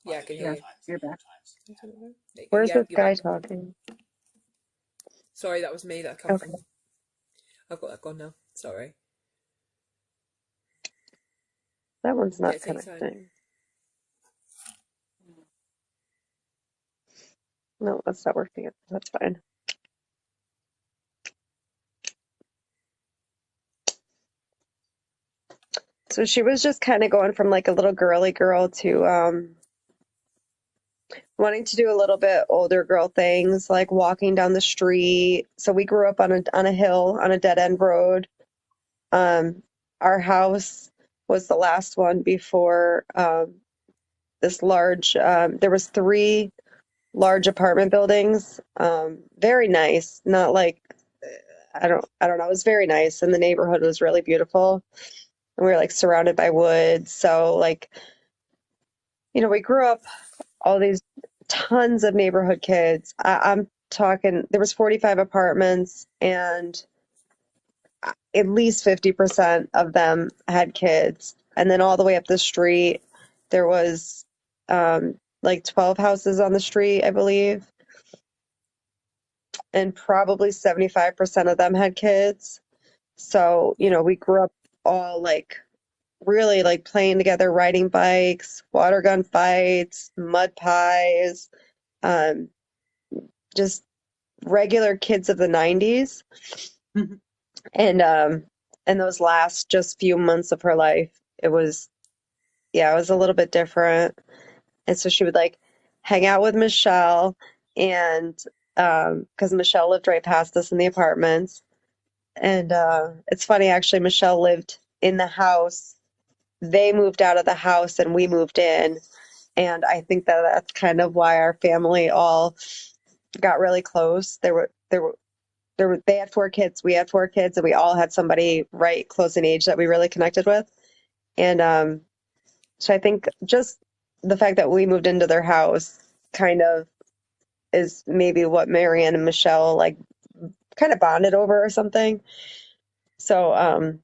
S1: Yeah, I can
S3: Yeah,
S1: hear
S3: you're back.
S1: you. There you go.
S2: Where's
S1: Yeah,
S2: this
S1: you're
S2: guy
S1: back.
S2: talking?
S1: Sorry, that was me that come
S2: Okay,
S1: from. I've got that gone now. Sorry.
S2: that one's
S1: Yeah,
S2: not
S1: take your time.
S2: connecting. No, that's not working. That's fine. So she was just kind of going from like a little girly girl to wanting to do a little bit older girl things, like walking down the street. So we grew up on a hill on a dead end road. Um, our house was the last one before this large. There was three large apartment buildings. Very nice. Not like I don't know. It was very nice, and the neighborhood was really beautiful. And we were like surrounded by woods. So like we grew up all these tons of neighborhood kids. I'm talking, there was 45 apartments, and at least 50% of them had kids. And then all the way up the street, there was like 12 houses on the street, I believe, and probably 75% of them had kids. So,
S1: Yeah.
S2: we grew up all like really like playing together, riding bikes, water gun fights, mud pies, um, just regular kids of the 90s. And those last just few months of her life, it was, yeah, it was a little bit different. And so she would like hang out with Michelle, and because Michelle lived right past us in the apartments. And it's funny, actually, Michelle lived in the house. They moved out of the house and we moved in. And I think that that's kind of why our family all got really close. There were they had 4 kids, we had 4 kids, and we all had somebody right close in age that we really connected with. And so I think just the fact that we moved into their house kind of is maybe what Maryann and Michelle like kind of bonded over or something. So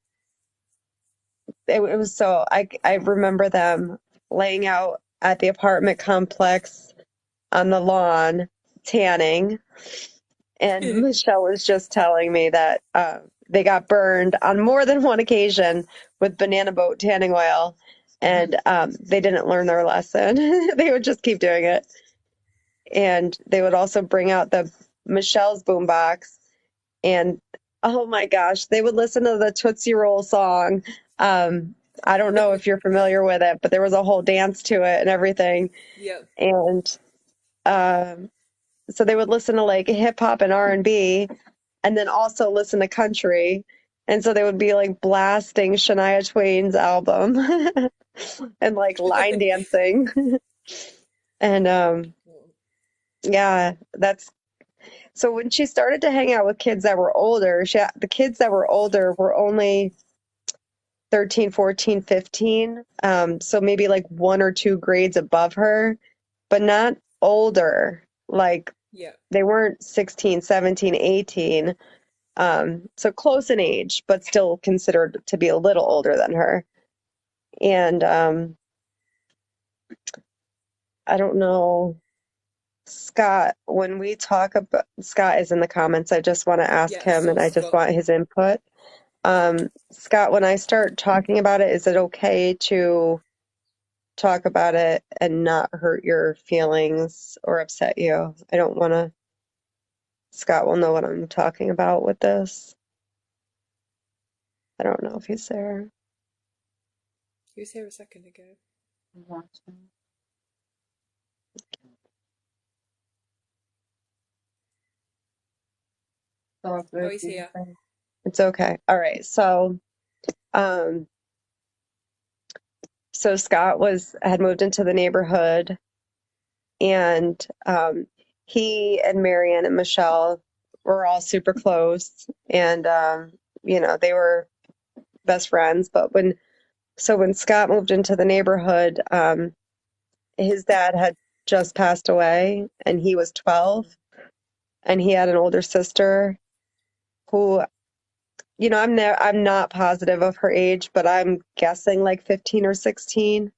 S2: it was so I remember them laying out at the apartment complex on the lawn tanning, and Michelle was just telling me that they got burned on more than one occasion with banana boat tanning oil, and they didn't learn their lesson. They would just keep doing it, and they would also bring out the Michelle's boombox, and oh my gosh, they would listen to the Tootsie Roll song. I don't know if you're familiar with it, but there was a whole dance to it and everything.
S1: Yeah.
S2: And so they would listen to like hip hop and R&B, and then also listen to country. And so they would be like blasting Shania Twain's album and like line dancing. And yeah, that's so when she started to hang out with kids that were older, the kids that were older were only 13, 14, 15. So maybe like 1 or 2 grades above her, but not older. Like
S1: Yeah.
S2: they weren't 16, 17, 18. So close in age, but still considered to be a little older than her. And I don't know, Scott, when we talk about Scott is in the comments, I just want to ask
S1: Yeah.
S2: him and
S1: So
S2: I just
S1: Scott.
S2: want his input. Scott, when I start talking about it, is it okay to talk about it and not hurt your feelings or upset you? I don't want to. Scott will know what I'm talking about with this. I don't know if he's there.
S1: He was here a second ago.
S3: Watching. So if
S1: Oh,
S3: there's
S1: he's here.
S3: anything,
S2: It's okay. All right. Um, so Scott had moved into the neighborhood, and he and Maryann and Michelle were all super close, and they were best friends. But when Scott moved into the neighborhood, his dad had just passed away, and he was 12, and he had an older sister who, I'm not positive of her age, but I'm guessing like 15 or 16.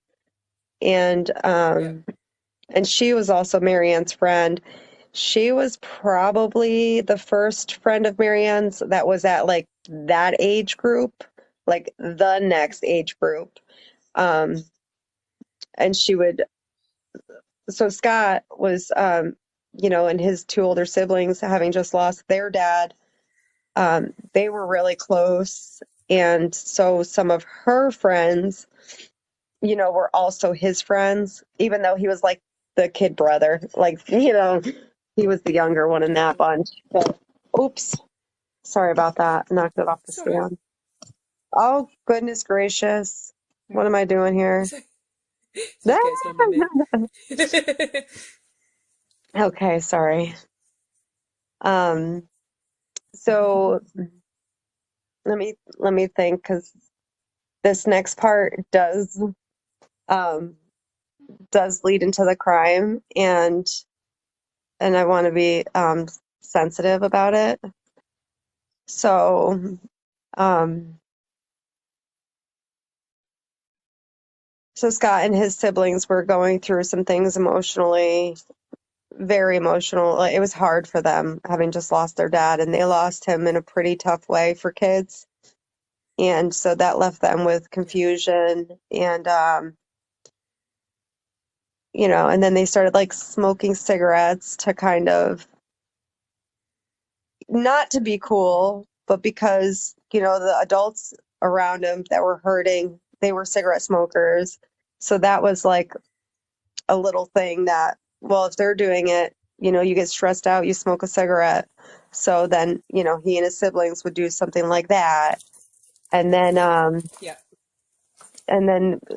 S2: And
S1: Yeah.
S2: and she was also Maryann's friend. She was probably the first friend of Maryann's that was at like that age group, like the next age group. Um, and so Scott was, and his 2 older siblings, having just lost their dad, they were really close. And so some of her friends, were also his friends, even though he was like the kid brother. Like, he was the younger one in that
S1: Okay.
S2: bunch. But oops, sorry about that. Knocked it off the
S1: It's all right.
S2: stand. Oh, goodness gracious. What am I doing here?
S1: It's okay. It's normally me.
S2: Okay, sorry. So let me think, because this next part um does lead into the crime, and I want to be sensitive about it. So um so Scott and his siblings were going through some things emotionally, very emotional. Like, it was hard for them having just lost their dad, and they lost him in a pretty tough way for kids. And so that left them with
S1: Yeah.
S2: confusion, and and then they started like smoking cigarettes to kind of, not to be cool, but because, the adults around him that were hurting, they were cigarette smokers. So that was like a little thing that, well, if they're doing it, you get stressed out, you smoke a cigarette. So then, he and his siblings would do something like that. And then,
S1: Yeah.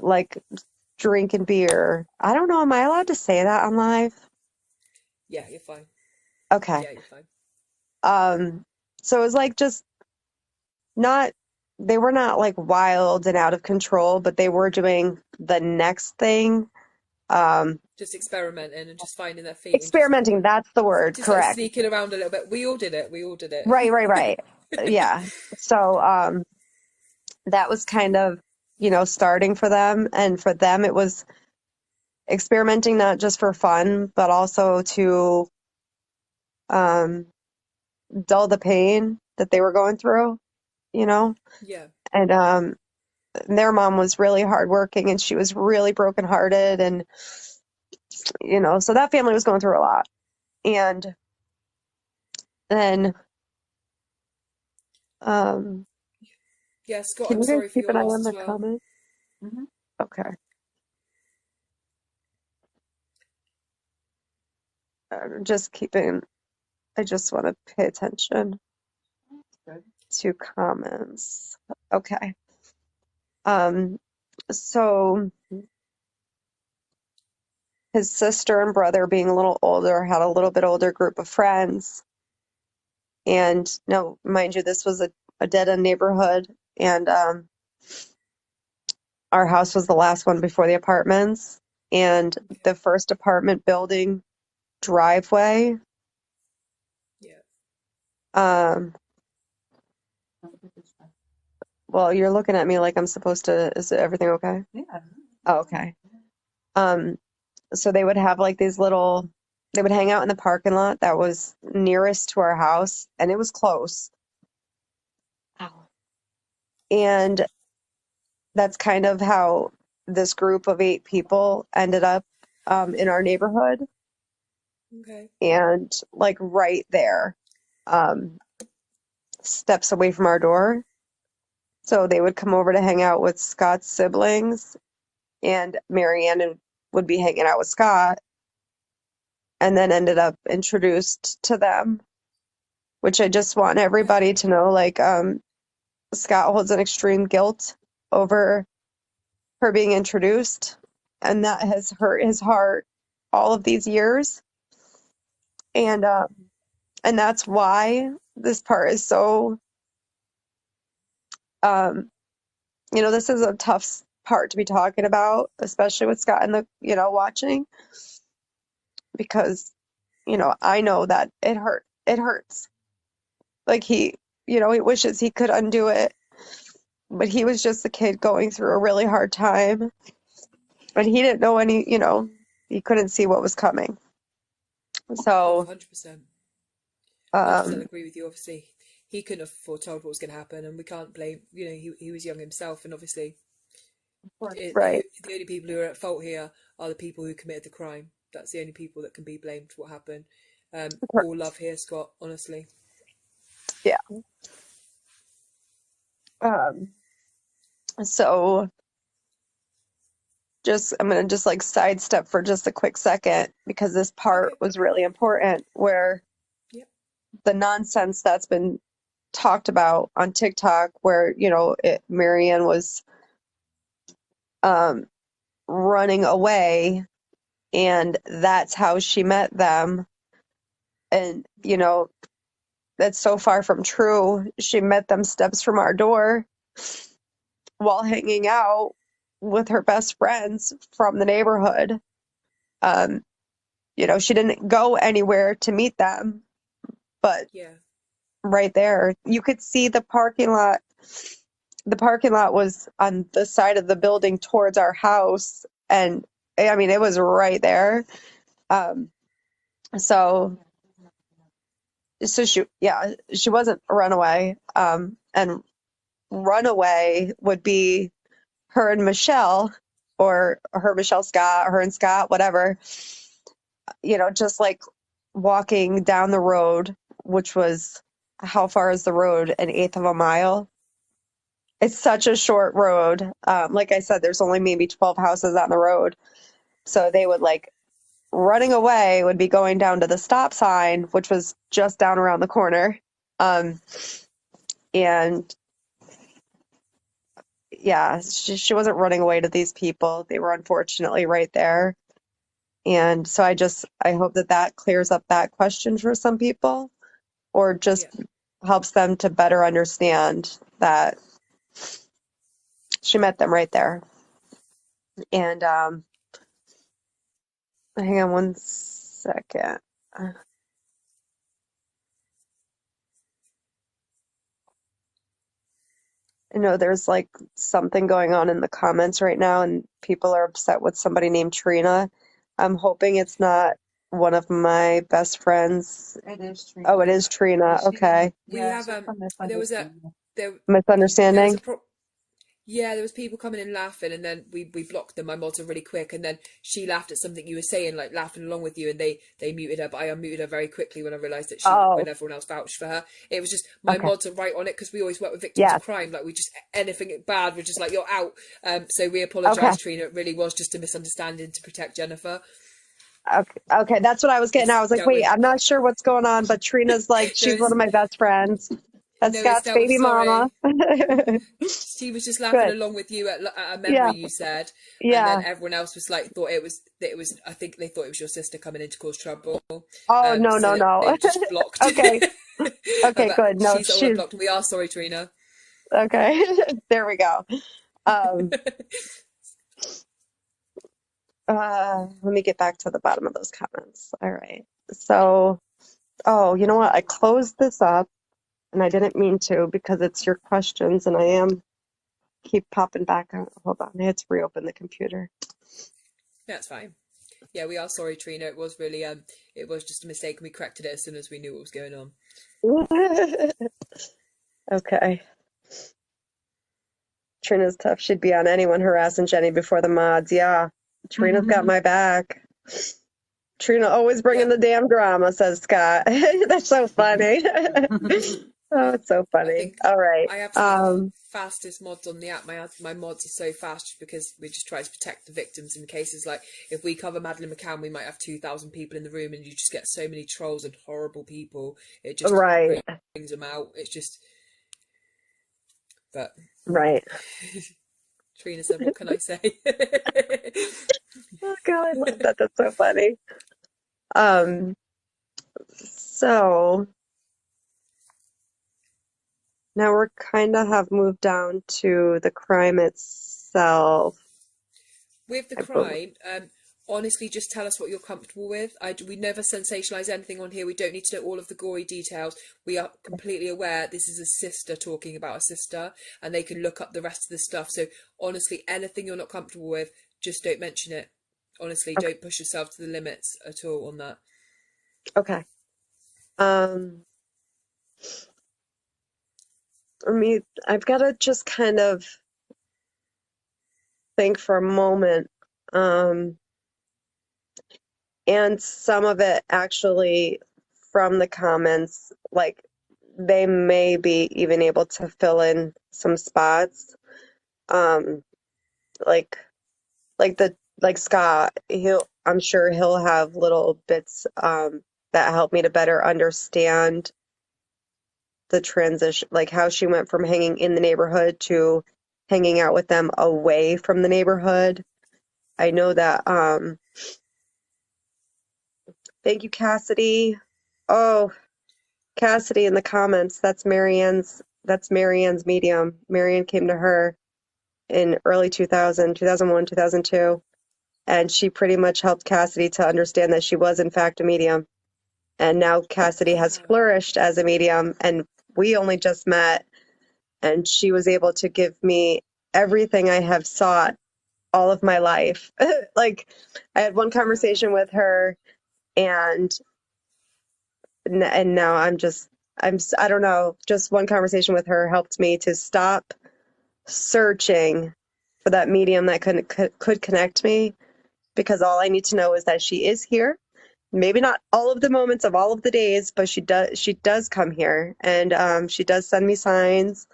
S2: like drinking beer. I don't know. Am I allowed to say that on live?
S1: Yeah. You're fine.
S2: Okay.
S1: Yeah, you're fine.
S2: Um, So it was like just not, they were not like wild and out of control, but they were doing the next thing. Um,
S1: Just experimenting and just finding their feet and
S2: experimenting, that's the word,
S1: just like
S2: correct.
S1: sneaking around a little bit. We all did it. We all did
S2: Right, right,
S1: it.
S2: right. Yeah. So that was kind of, starting for them. And for them, it was experimenting not just for fun, but also to um, dull the pain that they were going through, you know?
S1: Yeah.
S2: And their mom was really hardworking and she was really brokenhearted. And, so that family was going through a lot. And then, um,
S1: Yeah, Scott,
S2: can
S1: I'm
S2: you guys
S1: sorry for
S2: keep
S1: your
S2: an eye
S1: loss
S2: on
S1: as
S2: the
S1: well.
S2: comment?
S3: Mm-hmm.
S2: Okay. I'm just keeping, I just want to pay attention
S3: Good.
S2: to comments. Okay. Um, so his sister and brother, being a little older, had a little bit older group of friends. And no, mind you, this was a dead-end neighborhood, and our house was the last one before the apartments. And
S1: Okay.
S2: the first apartment building driveway,
S1: Yeah.
S2: um,
S3: Don't get this right.
S2: well, you're looking at me like I'm supposed to, is everything okay?
S3: Yeah.
S2: Oh, okay. Um, so they would have like these little, they would hang out in the parking lot that was nearest to our house, and it was close. Ow. And that's kind of how this group of 8 people ended up in our neighborhood,
S1: Okay.
S2: and like right there, um, steps away from our door. So they would come over to hang out with Scott's siblings, and Maryann would be hanging out with Scott, and then ended up introduced to them, which I just want everybody to know, like, Scott holds an extreme guilt over her being introduced, and that has hurt his heart all of these years. And that's why this part is so, um, this is a tough part to be talking about, especially with Scott in the, watching, because, I know that it hurts. Like he wishes he could undo it, but he was just a kid going through a really hard time, and he didn't know he couldn't see what was coming.
S1: Oh,
S2: So,
S1: 100%. 100%
S2: um,
S1: agree with you. Obviously, he couldn't have foretold what was going to happen, and we can't blame. He was young himself, and obviously,
S3: Of course.
S2: right.
S1: the only people who are at fault here are the people who committed the crime. That's the only people that can be blamed for what happened. All love here, Scott. Honestly.
S2: Yeah. Um, so I'm gonna just like sidestep for just a quick second because this part
S1: Okay.
S2: was really important where
S1: Yep.
S2: the nonsense that's been talked about on TikTok where, Maryann was um running away and that's how she met them. And, that's so far from true. She met them steps from our door while hanging out with her best friends from the neighborhood. Um, she didn't go anywhere to meet them, but
S1: Yeah.
S2: right there, you could see the parking lot. The parking lot was on the side of the building towards our house, and I mean, it was right there. Um, so, she wasn't a runaway. And runaway would be her and Michelle, or her, Michelle Scott, her and Scott, whatever, just like walking down the road, which was, how far is the road? An eighth of a mile. It's such a short road. Like I said, there's only maybe 12 houses on the road. So they would like running away would be going down to the stop sign, which was just down around the corner. Um, and yeah, she wasn't running away to these people. They were unfortunately right there. And so I hope that clears up that question for some people, or just
S1: Yeah.
S2: helps them to better understand that she met them right there. And hang on one second. I know there's like something going on in the comments right now, and people are upset with somebody named Trina. I'm hoping it's not one of my best friends.
S3: It is Trina.
S2: Oh, it is Trina. Okay.
S1: We
S3: Yeah,
S1: have
S3: it's just a
S1: there was a
S3: misunderstanding.
S1: there there was a
S2: Misunderstanding?
S1: pro yeah, there was people coming in laughing, and then we blocked them. My mods are really quick, and then she laughed at something you were saying, like laughing along with you, and they muted her. But I unmuted her very quickly when I realised that when
S2: Oh,
S1: everyone else vouched for her. It was just my
S2: okay.
S1: mods are right on it because we always work with victims of
S2: Yes.
S1: crime. Like we just anything bad, we're just like you're out. So we
S2: Okay.
S1: apologise, Trina. It really was just a misunderstanding to protect Jennifer.
S2: Okay. Okay. That's what I was getting.
S1: It's
S2: I was like,
S1: dealt
S2: wait,
S1: with.
S2: I'm not sure what's going on, but Trina's like,
S1: No,
S2: she's one of my best friends. That's
S1: no, it's
S2: Scott's
S1: dealt with.
S2: baby mama.
S1: Sorry. She was just laughing
S2: Good.
S1: along with you at a
S2: Yeah.
S1: memory you said, and then
S2: Yeah.
S1: everyone else was like thought it was that it was. I think they thought it was your sister coming in to cause trouble,
S2: Oh, no,
S1: so
S2: no, no.
S1: they just blocked.
S2: Okay. Okay,
S1: But
S2: good. No,
S1: she's all
S2: she's
S1: unblocked. We are sorry, Trina.
S2: okay. There we go. Um, let me get back to the bottom of those comments. All right. So, oh, you know what? I closed this up and I didn't mean to because it's your questions and I am keep popping back on. Hold on. I had to reopen the computer.
S1: That's fine. Yeah, we are sorry, Trina. It was really it was just a mistake, and we corrected it as soon as we knew what was going on.
S2: Okay. Trina's tough. She'd be on anyone harassing Jenny before the mods. Yeah. Trina's got my back. Trina always
S1: Yeah,
S2: bringing the damn drama, says Scott. That's so funny. Oh, it's so
S1: I
S2: funny.
S1: think
S2: All right.
S1: I have some of the fastest mods on the app. My mods are so fast just because we just try to protect the victims in cases like if we cover Madeleine McCann, we might have 2,000 people in the room, and you just get so many trolls and horrible people. It just
S2: Right.
S1: brings them out. It's just, but
S2: Right.
S1: Trina said, "What can I say?"
S2: Oh God, I love that. That's so funny. Um, so now we're kind of have moved down to the crime itself,
S1: With the
S2: I believe.
S1: crime, honestly, just tell us what you're comfortable with. We never sensationalize anything on here. We don't need to know all of the gory details. We are completely aware this is a sister talking about a sister, and they can look up the rest of the stuff. So honestly, anything you're not comfortable with, just don't mention it. Honestly,
S2: Okay.
S1: don't push yourself to the limits at all on that.
S2: Okay. Um, I've got to just kind of think for a moment. And some of it actually from the comments, like they may be even able to fill in some spots. Um, like like Scott, I'm sure he'll have little bits that help me to better understand the transition, like how she went from hanging in the neighborhood to hanging out with them away from the neighborhood. I know that thank you, Cassidy. Oh, Cassidy in the comments, that's Maryan's medium. Maryann came to her in early 2000, 2001, 2002, and she pretty much helped Cassidy to understand that she was in fact a medium. And now Cassidy has
S1: Ah,
S2: flourished as a medium, and we only just met, and she was able to give me everything I have sought all of my life. Like I had one
S1: wow.
S2: conversation with her, and now I don't know, just one conversation with her helped me to stop searching for that medium that could connect me, because all I need to know is that she is here. Maybe not all of the moments of all of the days, but she does come here, and she does send me signs,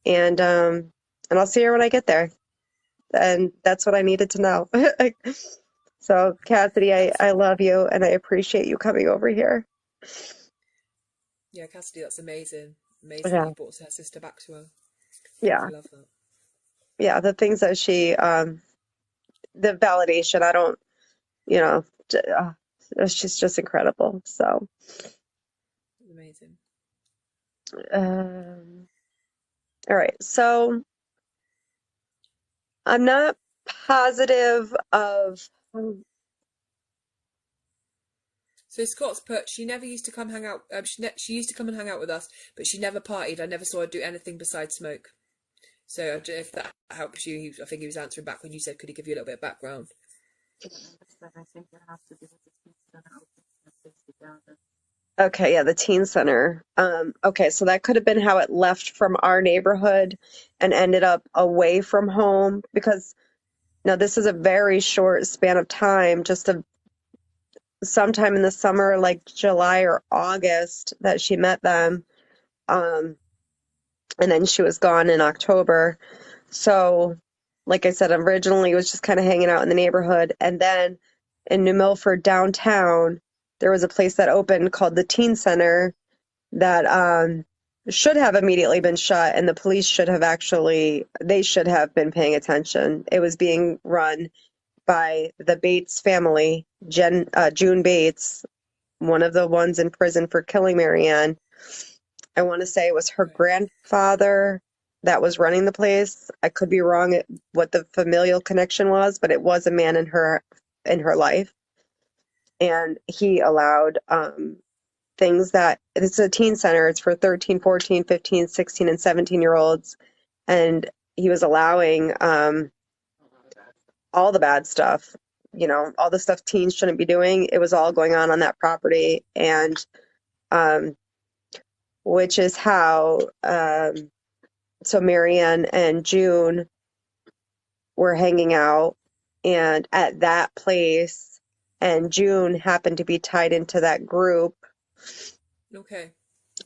S2: and I'll see her when I get there. And that's what I needed to know. So Cassidy,
S1: That's
S2: I love you and I appreciate you coming over here.
S1: yeah, Cassidy. That's amazing. Amazing that
S2: Yeah.
S1: you brought her sister back to her.
S2: Yeah.
S1: I love that.
S2: Yeah. The things that the validation, I don't, you know, she's just incredible. So,
S1: Amazing.
S2: Um, all right. So I'm not positive of.
S1: So Scott's put, she never used to come hang out. She used to come and hang out with us, but she never partied. I never saw her do anything besides smoke. So I don't know if that helps you. I think he was answering back when you said, could he give you a little bit of background?
S3: I think it has to do with the teen center opening and things together.
S2: Okay, yeah, the teen center. Okay, so that could have been how it left from our neighborhood and ended up away from home because now this is a very short span of time, just sometime in the summer, like July or August, that she met them. Um, and then she was gone in October. So, like I said, originally it was just kind of hanging out in the neighborhood. And then in New Milford downtown, there was a place that opened called the Teen Center that should have immediately been shut, and the police they should have been paying attention. It was being run by the Bates family, June Bates, one of the ones in prison for killing Maryann. I want to say it was her
S1: Right.
S2: grandfather that was running the place. I could be wrong at what the familial connection was, but it was a man in her life, and he allowed things that it's a teen center. It's for 13, 14, 15, 16, and 17-year-olds, and he was allowing all the bad stuff. All the stuff teens shouldn't be doing. It was all going on that property, and um, which is how so Maryann and June were hanging out and at that place, and June happened to be tied into that group.
S1: Okay.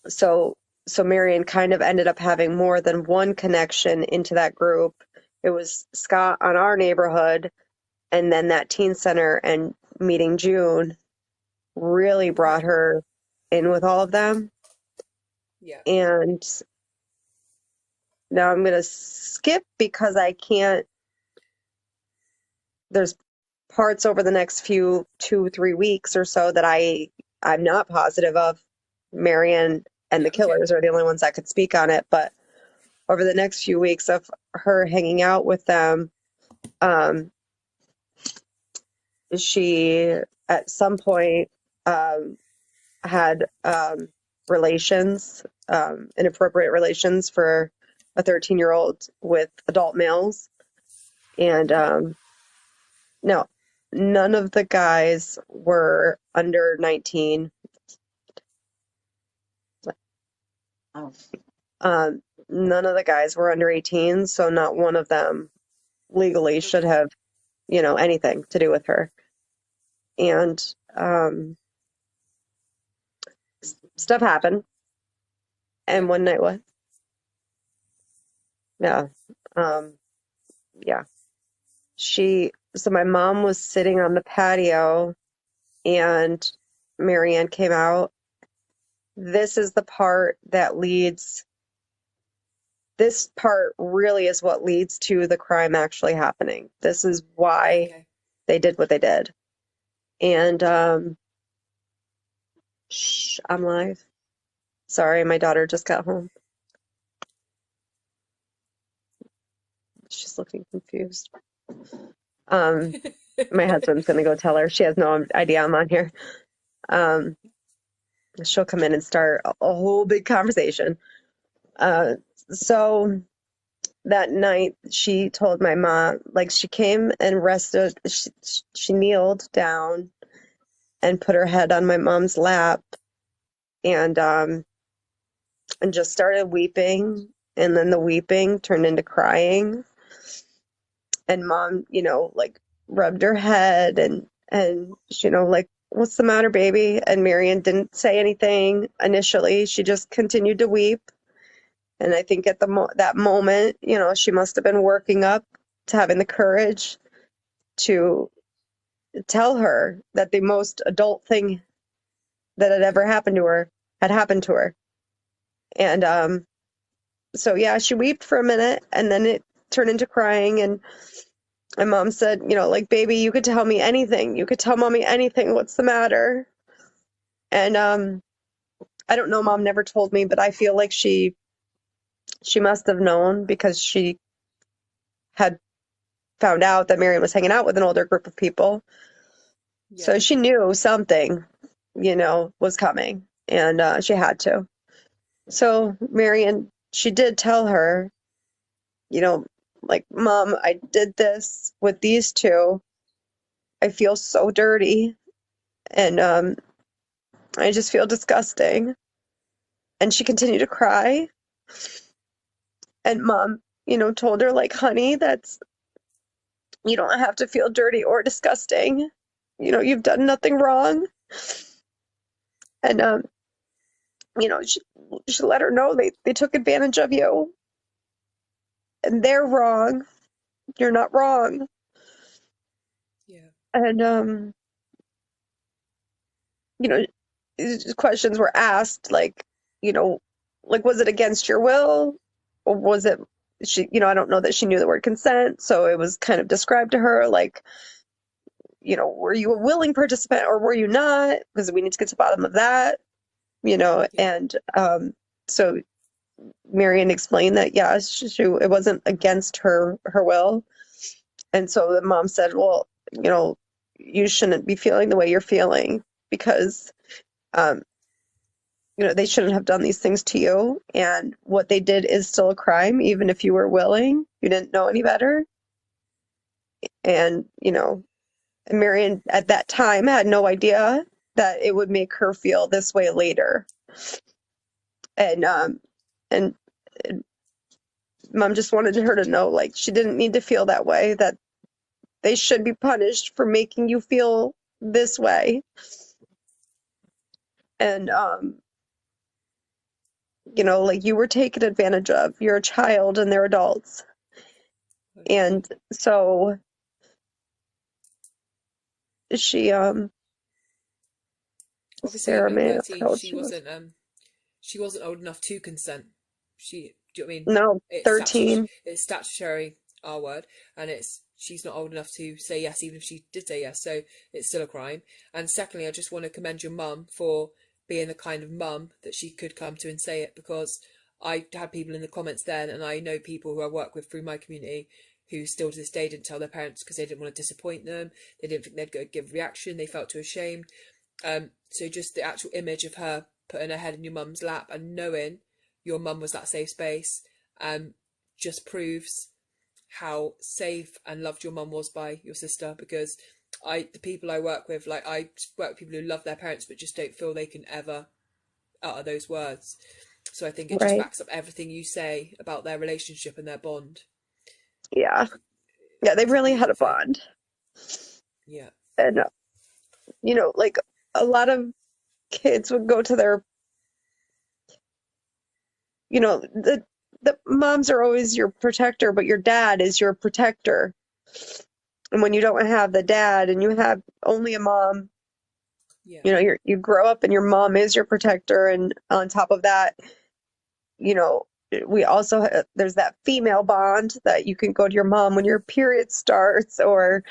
S2: So Maryann kind of ended up having more than one connection into that group. It was Scott on our neighborhood, and then that teen center, and meeting June really brought
S1: Okay.
S2: her in with all of them.
S1: Yeah.
S2: And now I'm going to skip because I can't. There's parts over the next 2-3 weeks or so that I'm not positive of. Maryann and the
S1: Yeah. Okay.
S2: killers are the only ones that could speak on it, but over the next few weeks of her hanging out with them, um, she at some point had inappropriate relations for a 13-year-old with adult males. And
S1: Okay.
S2: no, none of the guys were under 19.
S3: Oh,
S2: None of the guys were under 18, so not one of them legally should
S1: Okay.
S2: have, anything to do with her. And stuff happened.
S1: Yeah.
S2: And one night, what? Yeah. Um, yeah. So my mom was sitting on the patio and Maryann came out. This is the part that leads, this part really is what leads to the crime actually happening. This is why
S1: Okay.
S2: they did what they did. And I'm live. Sorry, my daughter just got home. She's looking confused. My husband's gonna go tell her. She has no idea I'm on here. Um, she'll come in and start a whole big conversation. So that night, she told my mom, like she came and rested. She kneeled down and put her head on my mom's lap, and just started weeping. And then the weeping turned into crying. And mom, like rubbed her head and like, what's the matter, baby? And Maryann didn't say anything initially. She just continued to weep. And I think at that moment, she must have been working up to having the courage to tell her that the most adult thing that had ever happened to her had happened to her. And so yeah, she wept for a minute, and then it turned into crying. And my mom said, like, baby, you could tell me anything. You could tell mommy anything. What's the matter? And I don't know, Mom never told me, but I feel like she must have known because she had found out that Maryann was hanging out with an older group of people.
S1: Yeah.
S2: So she knew something, was coming, and she had to. So Maryann, she did tell her, you know, like, Mom, I did this with these two. I feel so dirty, and I just feel disgusting. And she continued to cry. And Mom, told her, like, honey, you don't have to feel dirty or disgusting. You've done nothing wrong. And she let her know they took advantage of you, and they're wrong. You're not wrong.
S1: Yeah.
S2: And questions were asked, like, was it against your will, or was it I don't know that she knew the word consent, so it was kind of described to her, like, were you a willing participant or were you not? Because we need to get to the bottom of that,
S1: Yeah.
S2: and so Maryann explained that, yeah, it wasn't against her will. And so the mom said, well, you shouldn't be feeling the way you're feeling because, um, they shouldn't have done these things to you. And what they did is still a crime, even if you were willing. You didn't know any better. And, Maryann at that time had no idea that it would make her feel this way later. And, and Mom just wanted her to know, like, she didn't need to feel that way, that they should be punished for making you feel this way. And, like, you were taken advantage of. You're a child and they're adults. And so she,
S1: Obviously
S2: Sarah
S1: at
S2: made up
S1: 13
S2: how old she was.
S1: she wasn't old enough to consent. Do you know what I mean?
S2: No,
S1: It's
S2: 13.
S1: it's statutory R word, and she's not old enough to say yes, even if she did say yes, so it's still a crime. And secondly, I just want to commend your mum for being the kind of mum that she could come to and say it, because I had people in the comments then, and I know people who I work with through my community who still to this day didn't tell their parents because they didn't want to disappoint them. They didn't think they'd go give a reaction. They felt too ashamed. So just the actual image of her putting her head in your mum's lap and knowing your mum was that safe space, just proves how safe and loved your mum was by your sister. Because the people I work with, like, I work with people who love their parents but just don't feel they can ever utter those words. So I think it just
S2: Right.
S1: backs up everything you say about their relationship and their bond.
S2: Yeah. Yeah, they
S1: It's a
S2: really had
S1: beautiful
S2: a
S1: thing.
S2: bond.
S1: Yeah.
S2: And, like, a lot of kids would go to their, the moms are always your protector, but your dad is your protector. And when you don't have the dad and you have only a mom,
S1: Yeah.
S2: you grow up and your mom is your protector. And on top of that, you know, we also there's that female bond that you can go to your mom when your period starts, or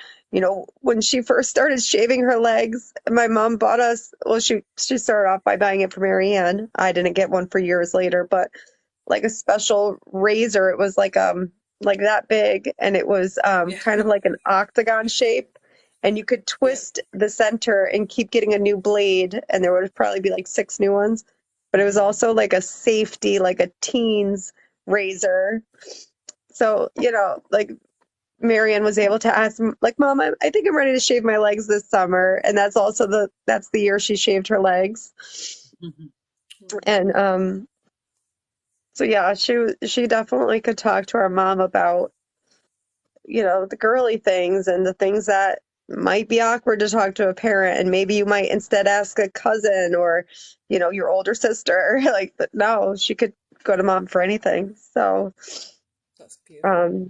S2: when she first started shaving her legs. My mom bought us, well, she started off by buying it for Maryann. I didn't get one for years later, but like a special razor. It was like that big, and it was
S1: Yeah.
S2: kind of like an octagon shape, and you could
S1: Yeah.
S2: twist the center and keep getting a new blade, and there would probably be like 6 new ones. But it was also like a safety, like a teens razor. So, like, Maryann was able to ask, like, Mom, I think I'm ready to shave my legs this summer. And that's the year she shaved her legs. And so yeah, she definitely could talk to our mom about, the girly things and the things that might be awkward to talk to a parent, and maybe you might instead ask a cousin or, your older sister. Like, but no, she could go to Mom for anything. So,
S1: That's beautiful.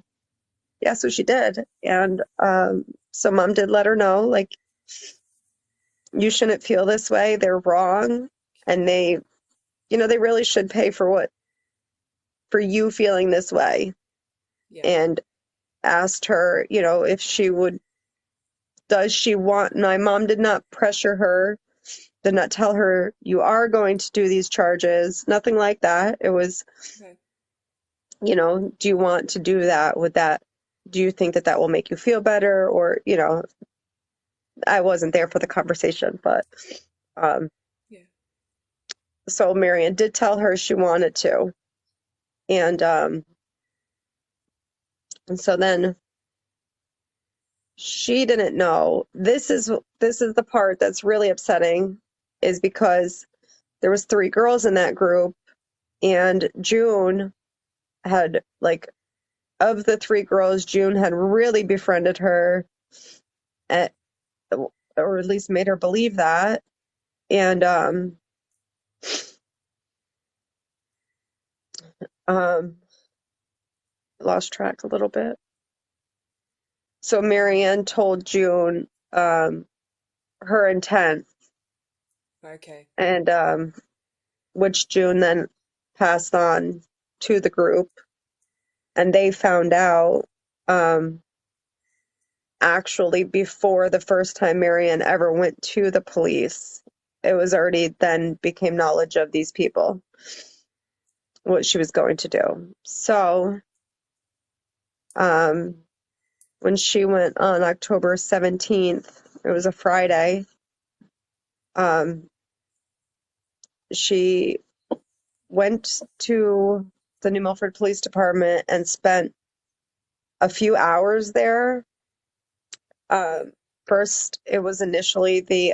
S2: yeah, so she did. And so Mom did let her know, like, you shouldn't feel this way. They're wrong. And they really should pay for you feeling this way.
S1: Yeah.
S2: And asked her, if she would, does she want, my mom did not pressure her Did not tell her you are going to do these charges. Nothing like that. It was,
S1: Okay.
S2: do you want to do that? Do you think that that will make you feel better? Or, I wasn't there for the conversation, but um,
S1: Yeah.
S2: so Maryann did tell her she wanted to. And so then she didn't know. This is the part that's really upsetting, is because there was 3 girls in that group, and June had, like, of the 3 girls, June had really befriended her, at, or at least made her believe that. And um, lost track a little bit. So Maryann told June her intent,
S1: Okay.
S2: and which June then passed on to the group, and they found out um, actually before the first time Maryann ever went to the police. It was already then became knowledge of these people, what she was going to do. So um, when she went on October 17th, it was a Friday, um, she went to the New Milford Police Department and spent a few hours there.
S1: Yeah.
S2: First, it was initially the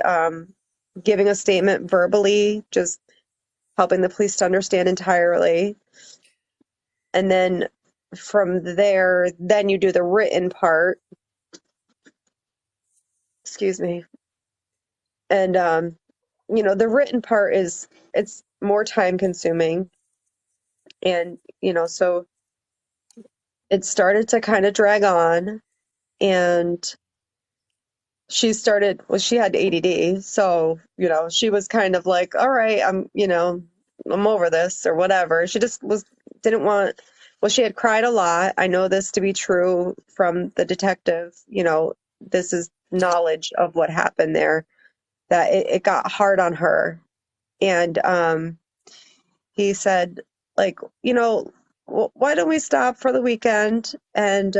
S2: giving a statement verbally, just helping the police to understand entirely. And then from there, then you do the written part. Excuse me. And the written part it's more time consuming. And, so it started to kind of drag on, and she had ADD, so, she was kind of like, all right, I'm over this or whatever. She just didn't want, well, she had cried a lot. I know this to be true from the detective, this is knowledge of what happened there, that it got hard on her. And he said, like, why don't we stop for the weekend, and,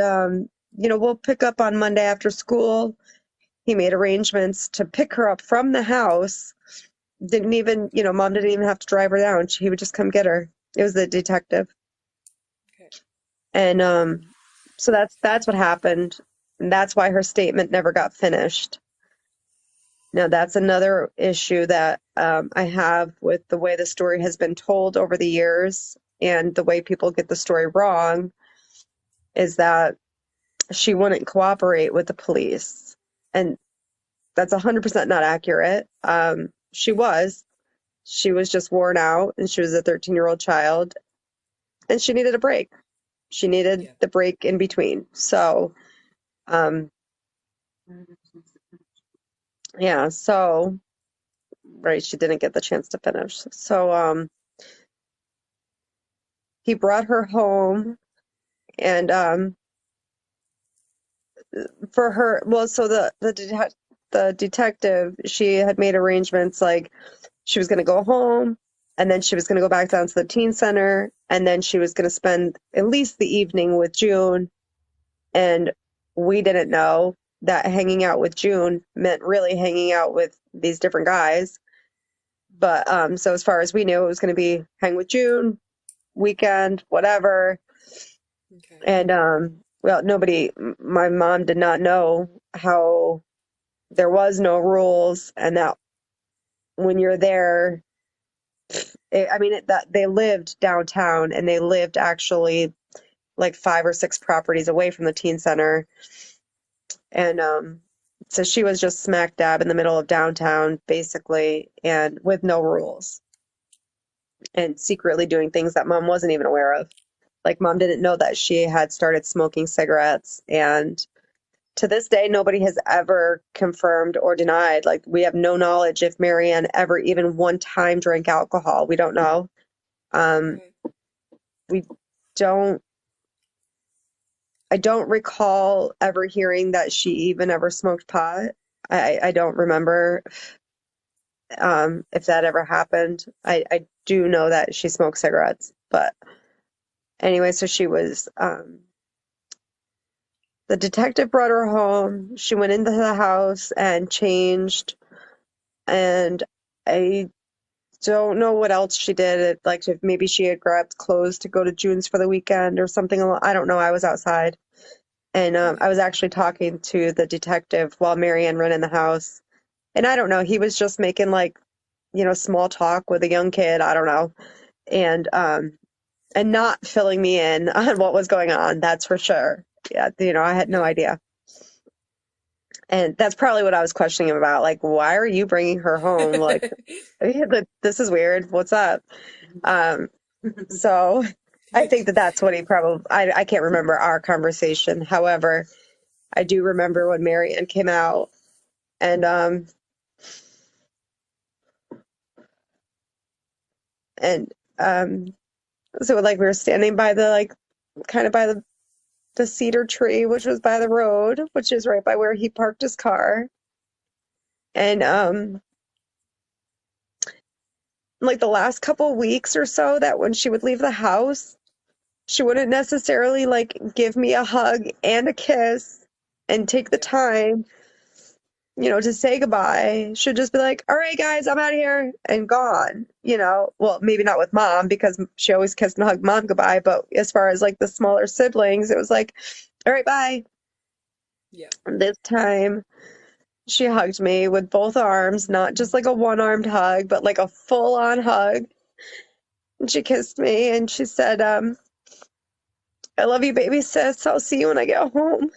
S2: we'll pick up on Monday after school. He made arrangements to pick her up from the house. Didn't even, Mom didn't even have to drive her down. He would just come get her. It was the detective.
S1: Okay.
S2: And so that's what happened. And that's why her statement never got finished. Now, that's another issue that I have with the way the story has been told over the years, and the way people get the story wrong, is that she wouldn't cooperate with the police. And that's 100% not accurate. She
S1: Yeah.
S2: was. She was just worn out, and she was a 13-year-old child, and she needed a break. She needed
S1: Yeah.
S2: the break in between. So, um, yeah, so, right, she didn't get the chance to finish. So, he brought her home, and for her, well, so the detective, she had made arrangements, like, she was going to go home, and then she was going to go back down to the teen center, and then she was going to spend at least the evening with June. And we didn't know that hanging out with June meant really hanging out with these different guys. But so as far as we knew, it was going to be hang with June, weekend, whatever.
S1: Okay.
S2: And well, my mom did not know how there was no rules, and that when you're there, that they lived downtown, and they lived actually like 5 or 6 properties away from the teen center. And so she was just smack dab in the middle of downtown, basically, and with no rules, and secretly doing things that Mom wasn't even aware of. Like, Mom didn't know that she had started smoking cigarettes. And to this day, nobody has ever confirmed or denied. Like, we have no knowledge if Maryann ever even one time drank alcohol. We don't know. Um,
S1: Okay.
S2: we don't, I don't recall ever hearing that she even ever smoked pot. I don't remember. if that ever happened. I do know that she smoked cigarettes, but anyway, so she was, the detective brought her home. She went into the house and changed, and I don't know what else she did. Like if maybe she had grabbed clothes to go to June's for the weekend or something. I don't know. I was outside, and I was actually talking to the detective while Maryann ran in the house. And I don't know, he was just making like, small talk with a young kid. I don't know, and not filling me in on what was going on. That's for sure. Yeah, I had no
S1: Yeah.
S2: idea. And that's probably what I was questioning him about. Like, why are you bringing her home? Like, this is weird. What's up? So I think that that's what he probably, I can't remember our conversation. However, I do remember when Maryann came out and, and, um, so like we were standing by the, like, kind of by the cedar tree, which was by the road, which is right by where he parked his car. And, like the last couple weeks or so that when she would leave the house, she wouldn't necessarily like give me a hug and a kiss and take the
S1: Yeah.
S2: time, to say goodbye. She'd just be like, all right, guys, I'm out of here and gone, Well, maybe not with mom because she always kissed and hugged mom goodbye. But as far as like the smaller siblings, it was like, all right, bye.
S1: Yeah.
S2: And this time she hugged me with both arms, not just like a one-armed hug, but like a full-on hug. And she kissed me and she said, I love you, baby sis. I'll see you when I get home.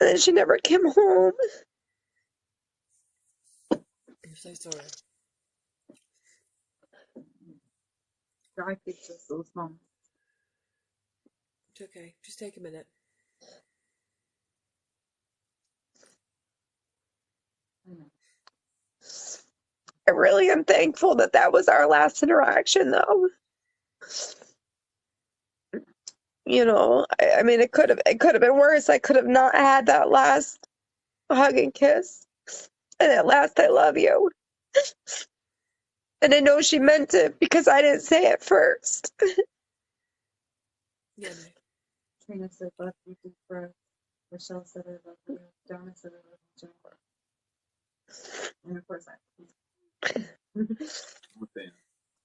S2: And then she never came home.
S1: I'm so sorry.
S3: I pictures those moments.
S1: It's okay. Just take a minute.
S3: I know.
S2: I really am thankful that that was our last interaction, though. I mean, it could have been worse. I could have not had that last hug and kiss, and at last, I love you. And I know she meant it because I didn't say it first.
S1: Yeah, no.
S3: Trina said, love you, deep breath. Michelle said, I love you. Donna said, I love you, Jennifer. And of course,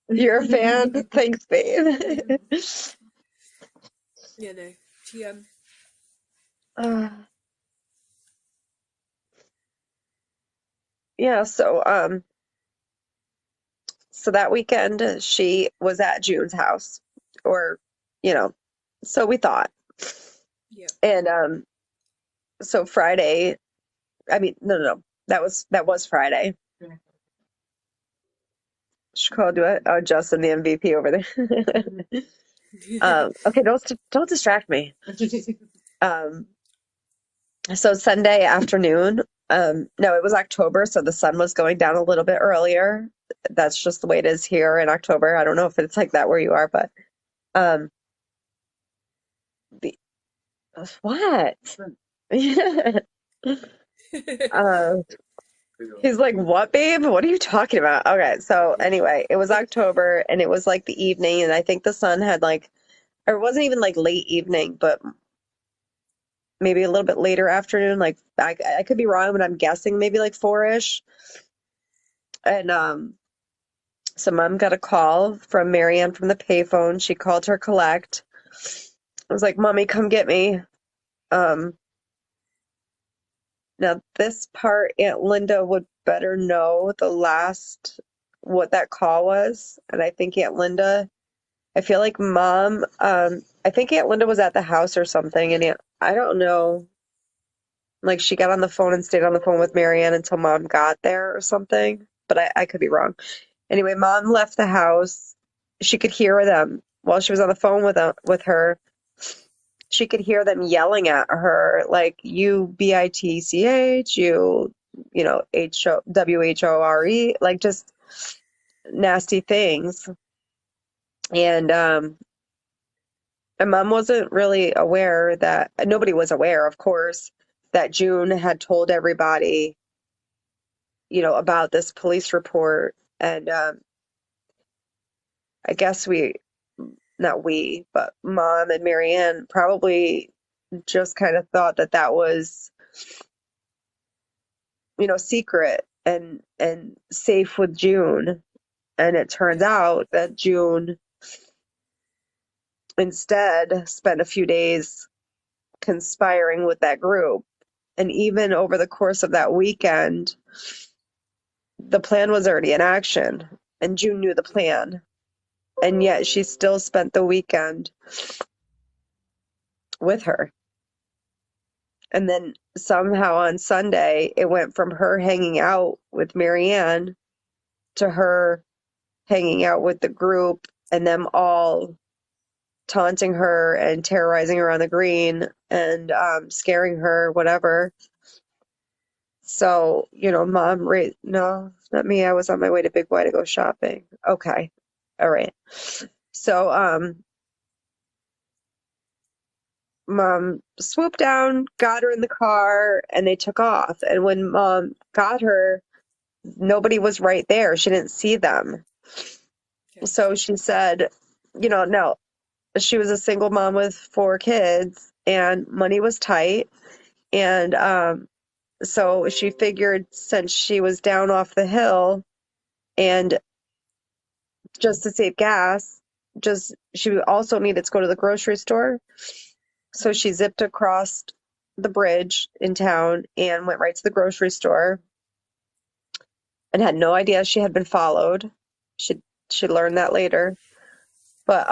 S2: You're a fan? Thanks, babe.
S1: Yeah, no. She
S2: Uh, yeah, so that weekend she was at June's house, or, so we thought.
S1: yeah.
S2: And so Friday, I mean, no, that was Friday. She called it. Oh, Justin, the MVP over there. Okay, don't distract me. Um, so Sunday afternoon, no, it was October, so the sun was going down a little bit earlier. That's just the way it is here in October. I don't know if it's like that where you are, but um, the what? Uh, he's like, what, babe? What are you talking about? Okay, so anyway, it was October and it was like the evening, and I think the sun had like, or it wasn't even like late evening, but maybe a little bit later afternoon. Like I could be wrong, but I'm guessing maybe like 4-ish. And so mom got a call from Maryann from the payphone. She called her collect. I was like, Mommy, come get me. Um, Now this part, Aunt Linda would better know the last what that call was. And I think Aunt Linda, I feel like mom, I think Aunt Linda was at the house or something, and I don't know. Like she got on the phone and stayed on the phone with Maryann until mom got there or something. But I could be wrong. Anyway, mom left the house. She could hear them while she was on the phone with her. She could hear them yelling at her, like you bitch, HWHORE, like just nasty things. And my mom wasn't really aware that nobody was aware, of course, that June had told everybody about this police report. And I guess not we, but Mom and Maryann probably just kind of thought that was, secret and safe with June. And it turns out that June instead spent a few days conspiring with that group. And even over the course of that weekend, the plan was already in action, and June knew the plan. And yet she still spent the weekend with her. And then somehow on Sunday, it went from her hanging out with Maryann to her hanging out with the group and them all taunting her and terrorizing her on the green and scaring her, whatever. So, Mom, no, not me. I was on my way to Big Y to go shopping. Okay. All right. So, Mom swooped down, got her in the car, and they took off. And when Mom got her, nobody was right there. She didn't see them.
S1: Okay.
S2: So she said, no, she was a single mom with 4 kids and money was tight. And so she figured since she was down off the hill and just to save gas, she also needed to go to the grocery store. So she zipped across the bridge in town and went right to the grocery store and had no idea she had been followed. She learned that later. But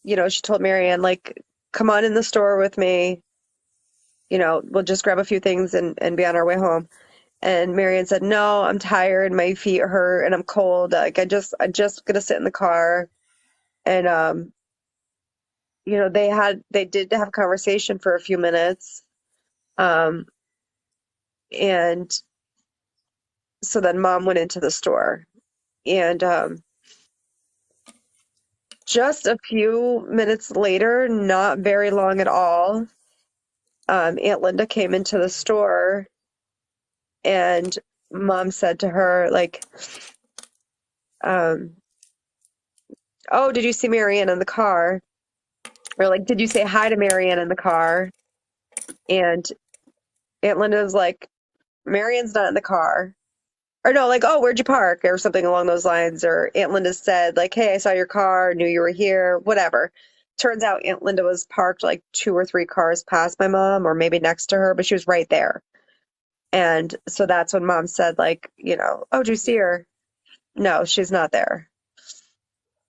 S2: she told Maryann, like, come on in the store with me. We'll just grab a few things and be on our way home. And Maryann said, no, I'm tired. My feet hurt and I'm cold. Like, I just gonna sit in the car. And, they did have a conversation for a few minutes. And so then Mom went into the store and, just a few minutes later, not very long at all, Aunt Linda came into the store and Mom said to her, like, oh, did you see Maryann in the car? Or like, did you say hi to Maryann in the car? And Aunt Linda was like, Marianne's not in the car. Or no, like, oh, where'd you park? Or something along those lines. Or Aunt Linda said, like, hey, I saw your car, knew you were here, whatever. Turns out Aunt Linda was parked like 2 or 3 cars past my mom, or maybe next to her, but she was right there. And so that's when Mom said, like, oh, did you see her? No, she's not there.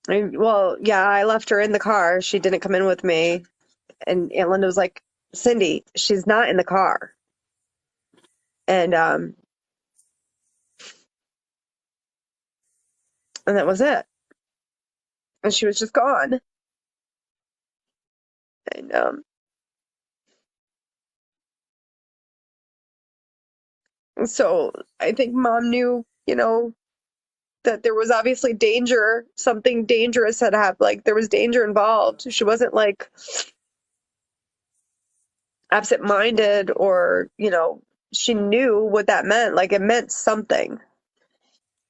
S2: Well, yeah, I left her in the car. She didn't come in with me. And Aunt Linda was like, Cindy, she's not in the car. And that was it. And she was just gone. And so I think Mom knew, that there was obviously danger, something dangerous had happened, like there was danger involved. She wasn't like absent-minded or, she knew what that meant. Like it meant something.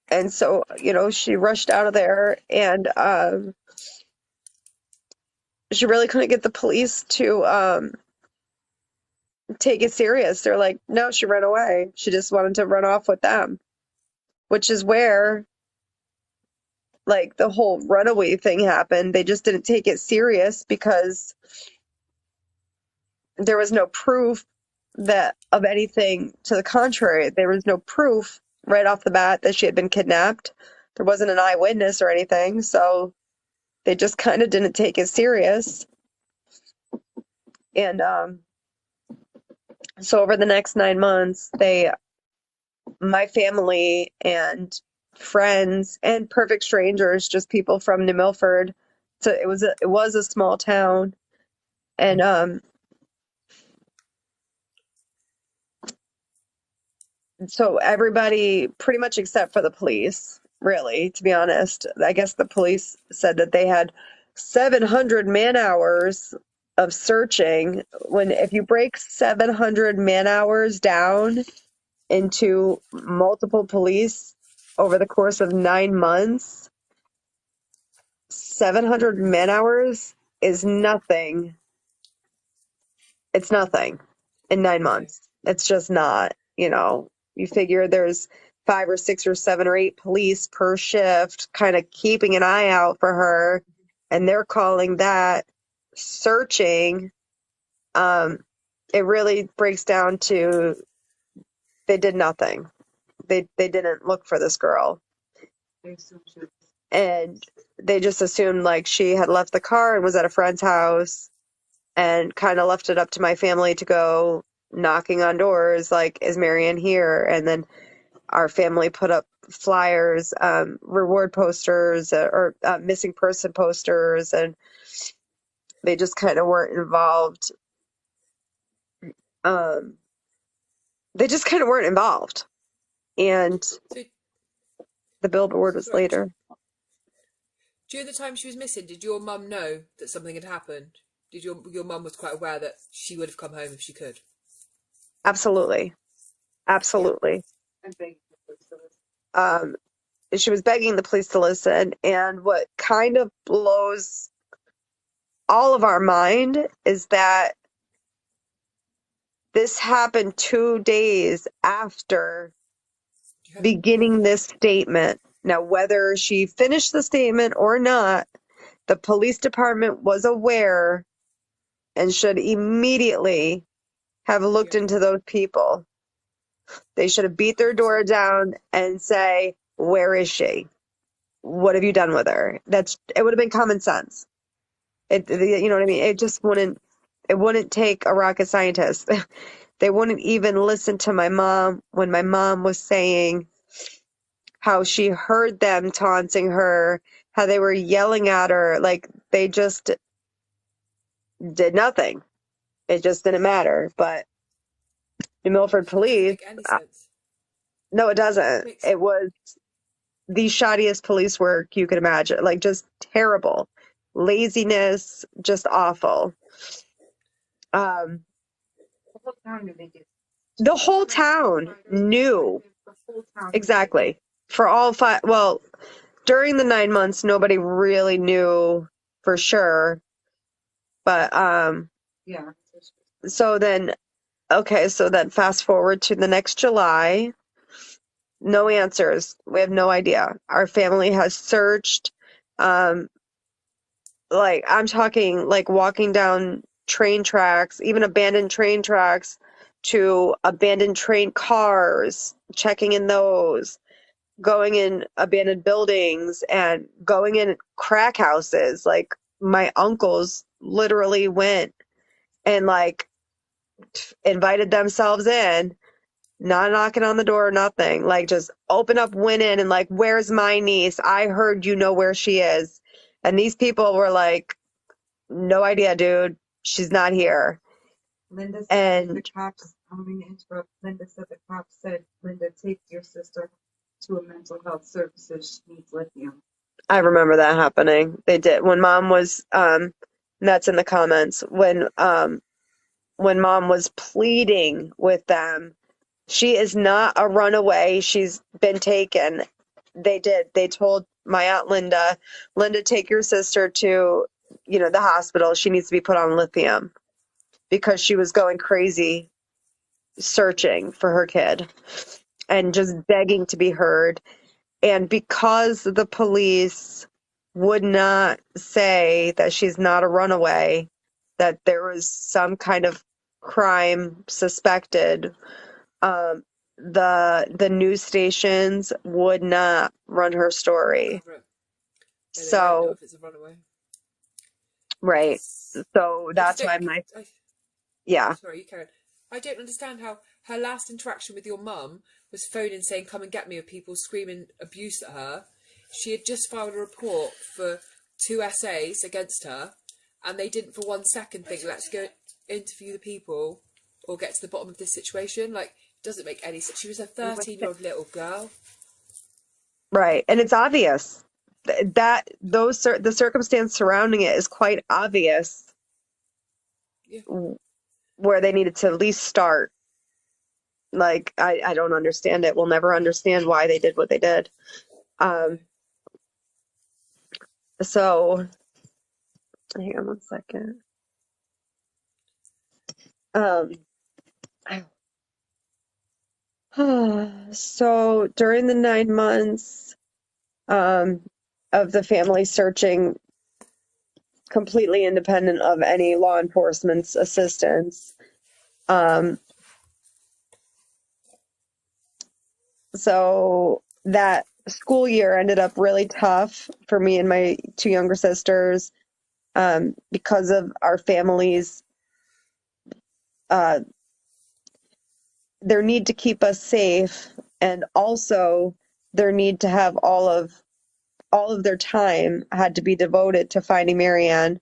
S2: And so, she rushed out of there and she really couldn't get the police to take it serious. They're like, no, she ran away. She just wanted to run off with them, which is where like the whole runaway thing happened. They just didn't take it serious because there was no proof that of anything to the contrary. There was no proof right off the bat that she had been kidnapped. There wasn't an eyewitness or anything, so they just kind of didn't take it serious. And so over the next 9 months, my family and friends and perfect strangers, just people from New Milford. So it was a small town, and so everybody, pretty much except for the police, really, to be honest. I guess the police said that they had 700 man hours of searching. If you break 700 man hours down, into multiple police over the course of 9 months, 700 man hours is nothing. It's nothing in 9
S1: No.
S2: months. It's just not, you figure there's 5 or 6 or 7 or 8 police per shift kind of keeping an eye out for her, and they're calling that searching. It really breaks down to they did nothing. They didn't look for this girl,
S3: They assume she was
S2: and they just assumed like she had left the car and was at a friend's house, and kind of left it up to my family to go knocking on doors like, is Maryann here? And then our family put up flyers, reward posters, or missing person posters, and they just kind of weren't involved. um they just kind of weren't involved, and
S1: So,
S2: the billboard was
S1: sorry,
S2: later.
S1: during the time she was missing, did your mum know that something had happened? Did your mum was quite aware that she would have come home if she could?
S2: Absolutely.
S1: Yeah.
S2: Absolutely.
S3: and begging the police to listen.
S2: um she was begging the police to listen, and what kind of blows all of our mind is that this happened 2 days after
S1: Yeah.
S2: beginning this statement. Now, whether she finished the statement or not, the police department was aware and should immediately have looked
S1: Yeah.
S2: into those people. They should have beat their door
S1: 100%.
S2: down and say, "Where is she? What have you done with her?" It would have been common sense. You know what I mean? It wouldn't take a rocket scientist. They wouldn't even listen to my mom when my mom was saying how she heard them taunting her, how they were yelling at her. Like, they just did nothing. It just didn't matter. But the Milford
S1: It doesn't
S2: police,
S1: make any sense.
S2: no, it doesn't.
S1: Makes
S2: It was the shoddiest police work you could imagine. Like, just terrible. Laziness, just awful. Um,
S3: The whole town knew they did.
S2: the whole town knew.
S3: The whole town.
S2: Exactly. For all 5, well, during the 9 months, nobody really knew for sure. But
S3: Yeah.
S2: so then, so then fast forward to the next July. No answers. We have no idea. Our family has searched. Um, like, I'm talking like walking down train tracks, even abandoned train tracks, to abandoned train cars, checking in those, going in abandoned buildings, and going in crack houses. Like, my uncles literally went and like invited themselves in, not knocking on the door, nothing. Like, just open up, went in, and like, "Where's my niece? I heard you know where she is." And these people were like, "No idea, dude. She's not here."
S3: Linda said the
S2: And
S3: cops, I'm going to interrupt. Linda said the cops said, "Linda, take your sister to a mental health services. She needs lithium."
S2: I remember that happening. They did when mom was that's in the comments, when mom was pleading with them. She is not a runaway. She's been taken. They told my aunt Linda, "Take your sister to, the hospital. She needs to be put on lithium," because she was going crazy searching for her kid and just begging to be heard. And because the police would not say that she's not a runaway, that there was some kind of crime suspected, the news stations would not run her story.
S1: Cover it. No, they won't know
S2: So,
S1: if it's a runaway.
S2: right.
S1: It's,
S2: So
S1: I just
S2: that's
S1: don't.
S2: why yeah,
S1: Sorry, you carry on. I don't understand how her last interaction with your mum was phoning saying, "Come and get me," with people screaming abuse at her. She had just filed a report for 2 essays against her, and they didn't for 1 second think, "Let's go interview the people or get to the bottom of this situation." Like, it doesn't make any sense. She was a 13-year-old little girl.
S2: right. And it's obvious that the circumstance surrounding it is quite obvious,
S1: Yeah.
S2: where they needed to at least start. Like, I don't understand it. We'll never understand why they did what they did. Um, so hang on one second. Um, so during the 9 months of the family searching completely independent of any law enforcement's assistance, so that school year ended up really tough for me and my two younger sisters, because of our families, their need to keep us safe, and also their need to have all of their time had to be devoted to finding Maryann.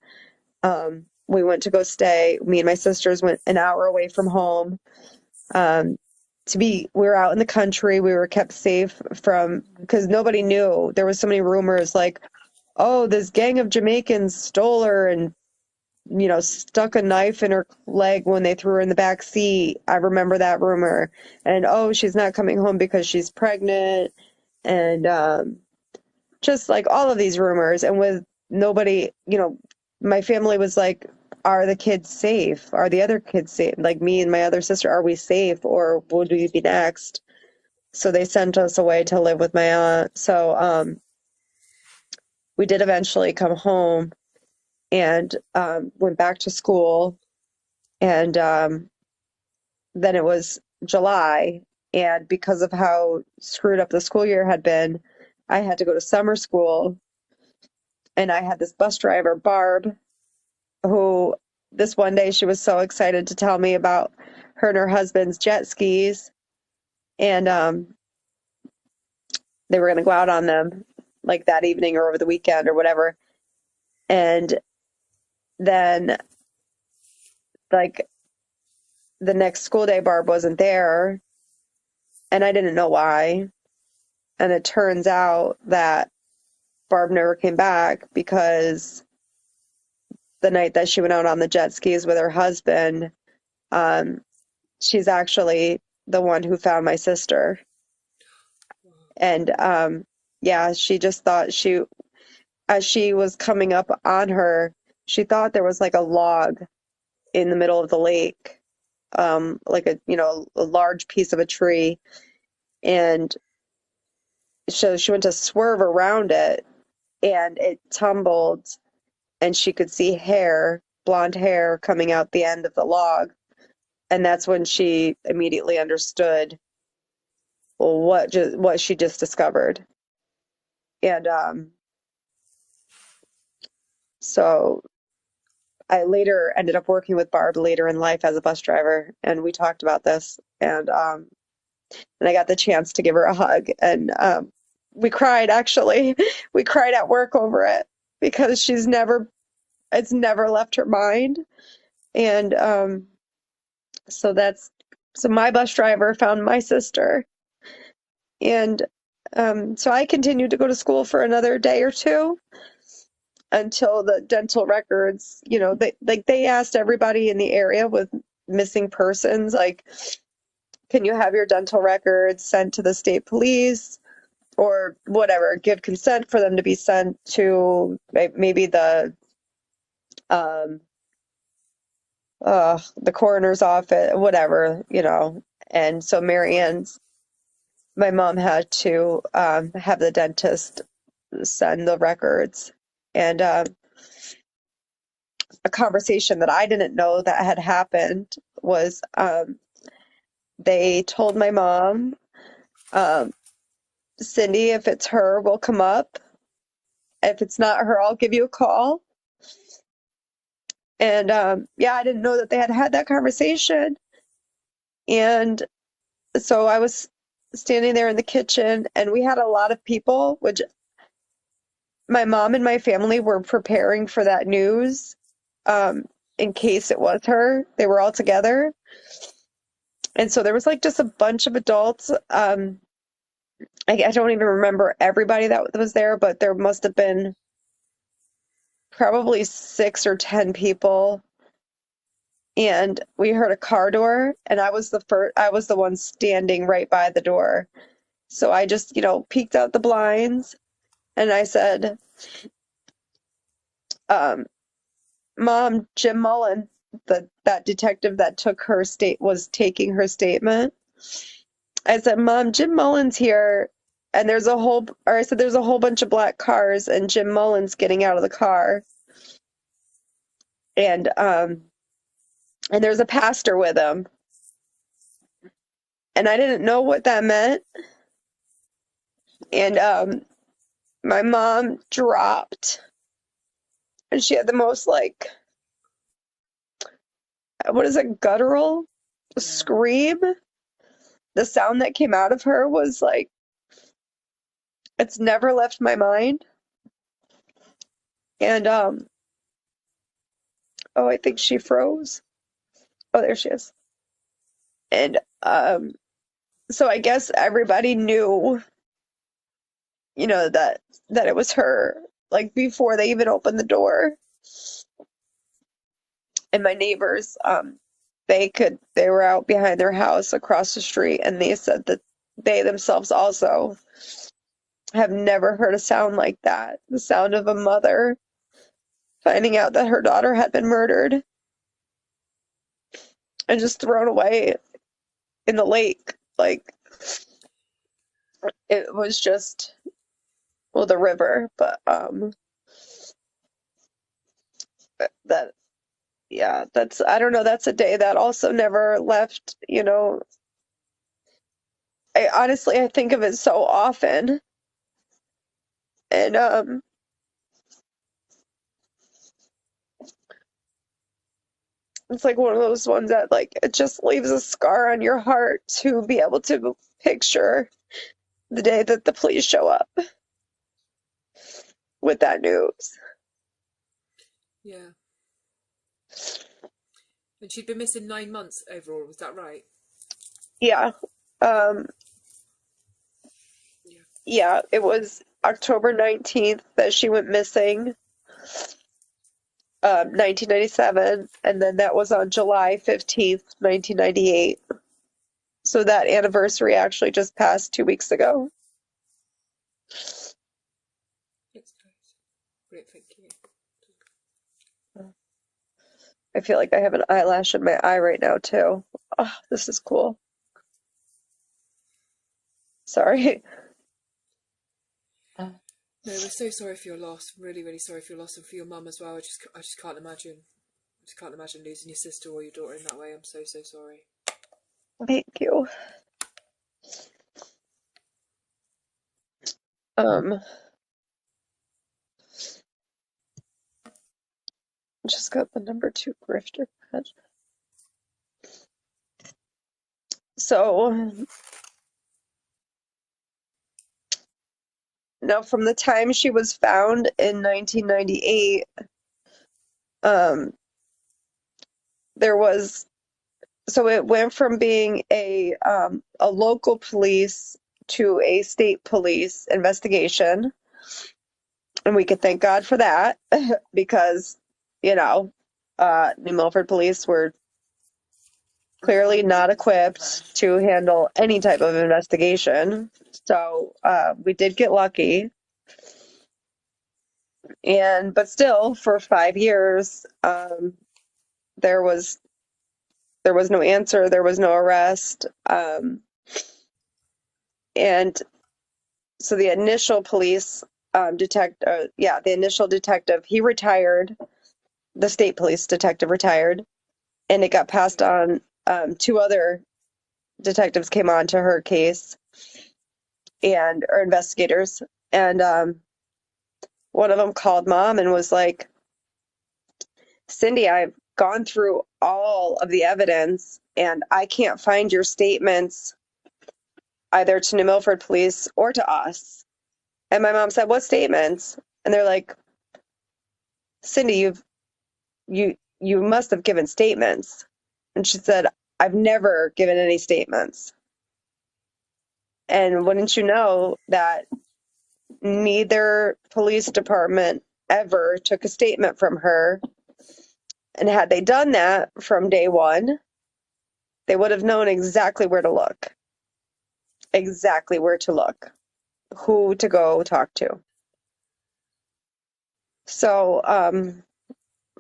S2: We went to go stay. Me and my sisters went an hour away from home. We were out in the country. We were kept safe from, because nobody knew. There was so many rumors like, oh, this gang of Jamaicans stole her and, stuck a knife in her leg when they threw her in the back seat. I remember that rumor. And, oh, she's not coming home because she's pregnant. And just like all of these rumors. And with nobody, my family was like, are the kids safe? Are the other kids safe? Like me and my other sister, are we safe, or would we be next? So they sent us away to live with my aunt. So we did eventually come home and went back to school. And then it was July. And because of how screwed up the school year had been, I had to go to summer school. And I had this bus driver, Barb, who this one day she was so excited to tell me about her and her husband's jet skis. And they were going to go out on them like that evening or over the weekend or whatever. And then, like, the next school day, Barb wasn't there, and I didn't know why. And it turns out that Barb never came back because the night that she went out on the jet skis with her husband, um, she's actually the one who found my sister. And yeah, she just thought as she was coming up on her, she thought there was like a log in the middle of the lake, like a large piece of a tree. And so she went to swerve around it, and it tumbled, and she could see blonde hair coming out the end of the log. And that's when she immediately understood, well, what she just discovered. And so I later ended up working with Barb later in life as a bus driver, and we talked about this, and I got the chance to give her a hug, and we cried, actually. We cried at work over it because it's never left her mind. And so my bus driver found my sister. And so I continued to go to school for another day or two until the dental records, they asked everybody in the area with missing persons, like, can you have your dental records sent to the state police or whatever, give consent for them to be sent to maybe um, the coroner's office, whatever. And so my mom had to have the dentist send the records. And a conversation that I didn't know that had happened was, they told my mom, Cindy, if it's her, we'll come up. If it's not her, I'll give you a call. And yeah, I didn't know that they had had that conversation. And so I was standing there in the kitchen, and we had a lot of people, which my mom and my family were preparing for that news, in case it was her. They were all together. And so there was like just a bunch of adults. I don't even remember everybody that was there, but there must have been probably 6 or 10 people. and we heard a car door, and I was the one standing right by the door. So I just, peeked out the blinds and I said, um, Mom, Jim Mullen, that detective that was taking her statement. I said, Mom, Jim Mullen's here, and I said, there's a whole bunch of black cars, and Jim Mullen's getting out of the car, and there's a pastor with him, and I didn't know what that meant, and my mom dropped, and she had the most what is it, guttural scream. The sound that came out of her was like, it's never left my mind. And oh, I think she froze. Oh, there she is. And so I guess everybody knew, that it was her, like before they even opened the door. And my neighbors, they were out behind their house across the street, and they said that they themselves also have never heard a sound like that. The sound of a mother finding out that her daughter had been murdered and just thrown away in the lake. Like, it was just, well, the river, but that, yeah, I don't know, that's a day that also never left. I think of it so often. And it's like one of those ones that it just leaves a scar on your heart to be able to picture the day that the police show up with that news.
S1: Yeah. And she'd been missing 9 months overall, was that right?
S2: Yeah. Yeah, it was October 19th that she went missing, 1997, and then that was on July 15th, 1998. So that anniversary actually just passed 2 weeks ago.
S1: It's close. Great, thank you.
S2: I feel like I have an eyelash in my eye right now, too. Oh, this is cool. Sorry.
S1: No, we're so sorry for your loss. Really, really sorry for your loss, and for your mum as well. I just can't imagine. I just can't imagine losing your sister or your daughter in that way. I'm so, so sorry.
S2: Thank you. Just got the number 2 grifter badge. So now, from the time she was found in 1998, so it went from being a local police to a state police investigation, and we could thank God for that because, New Milford police were clearly not equipped to handle any type of investigation. So we did get lucky. But still, for 5 years, there was no answer, there was no arrest. And so the initial the initial detective, he retired. The state police detective retired, and it got passed on. 2 other detectives came on to her case or investigators, and one of them called Mom and was like, Cindy, I've gone through all of the evidence and I can't find your statements either to New Milford police or to us. And my mom said, what statements? And they're like, Cindy, you must have given statements. And she said, I've never given any statements. And wouldn't you know that neither police department ever took a statement from her. And had they done that from day one, they would have known exactly where to look, who to go talk to. So,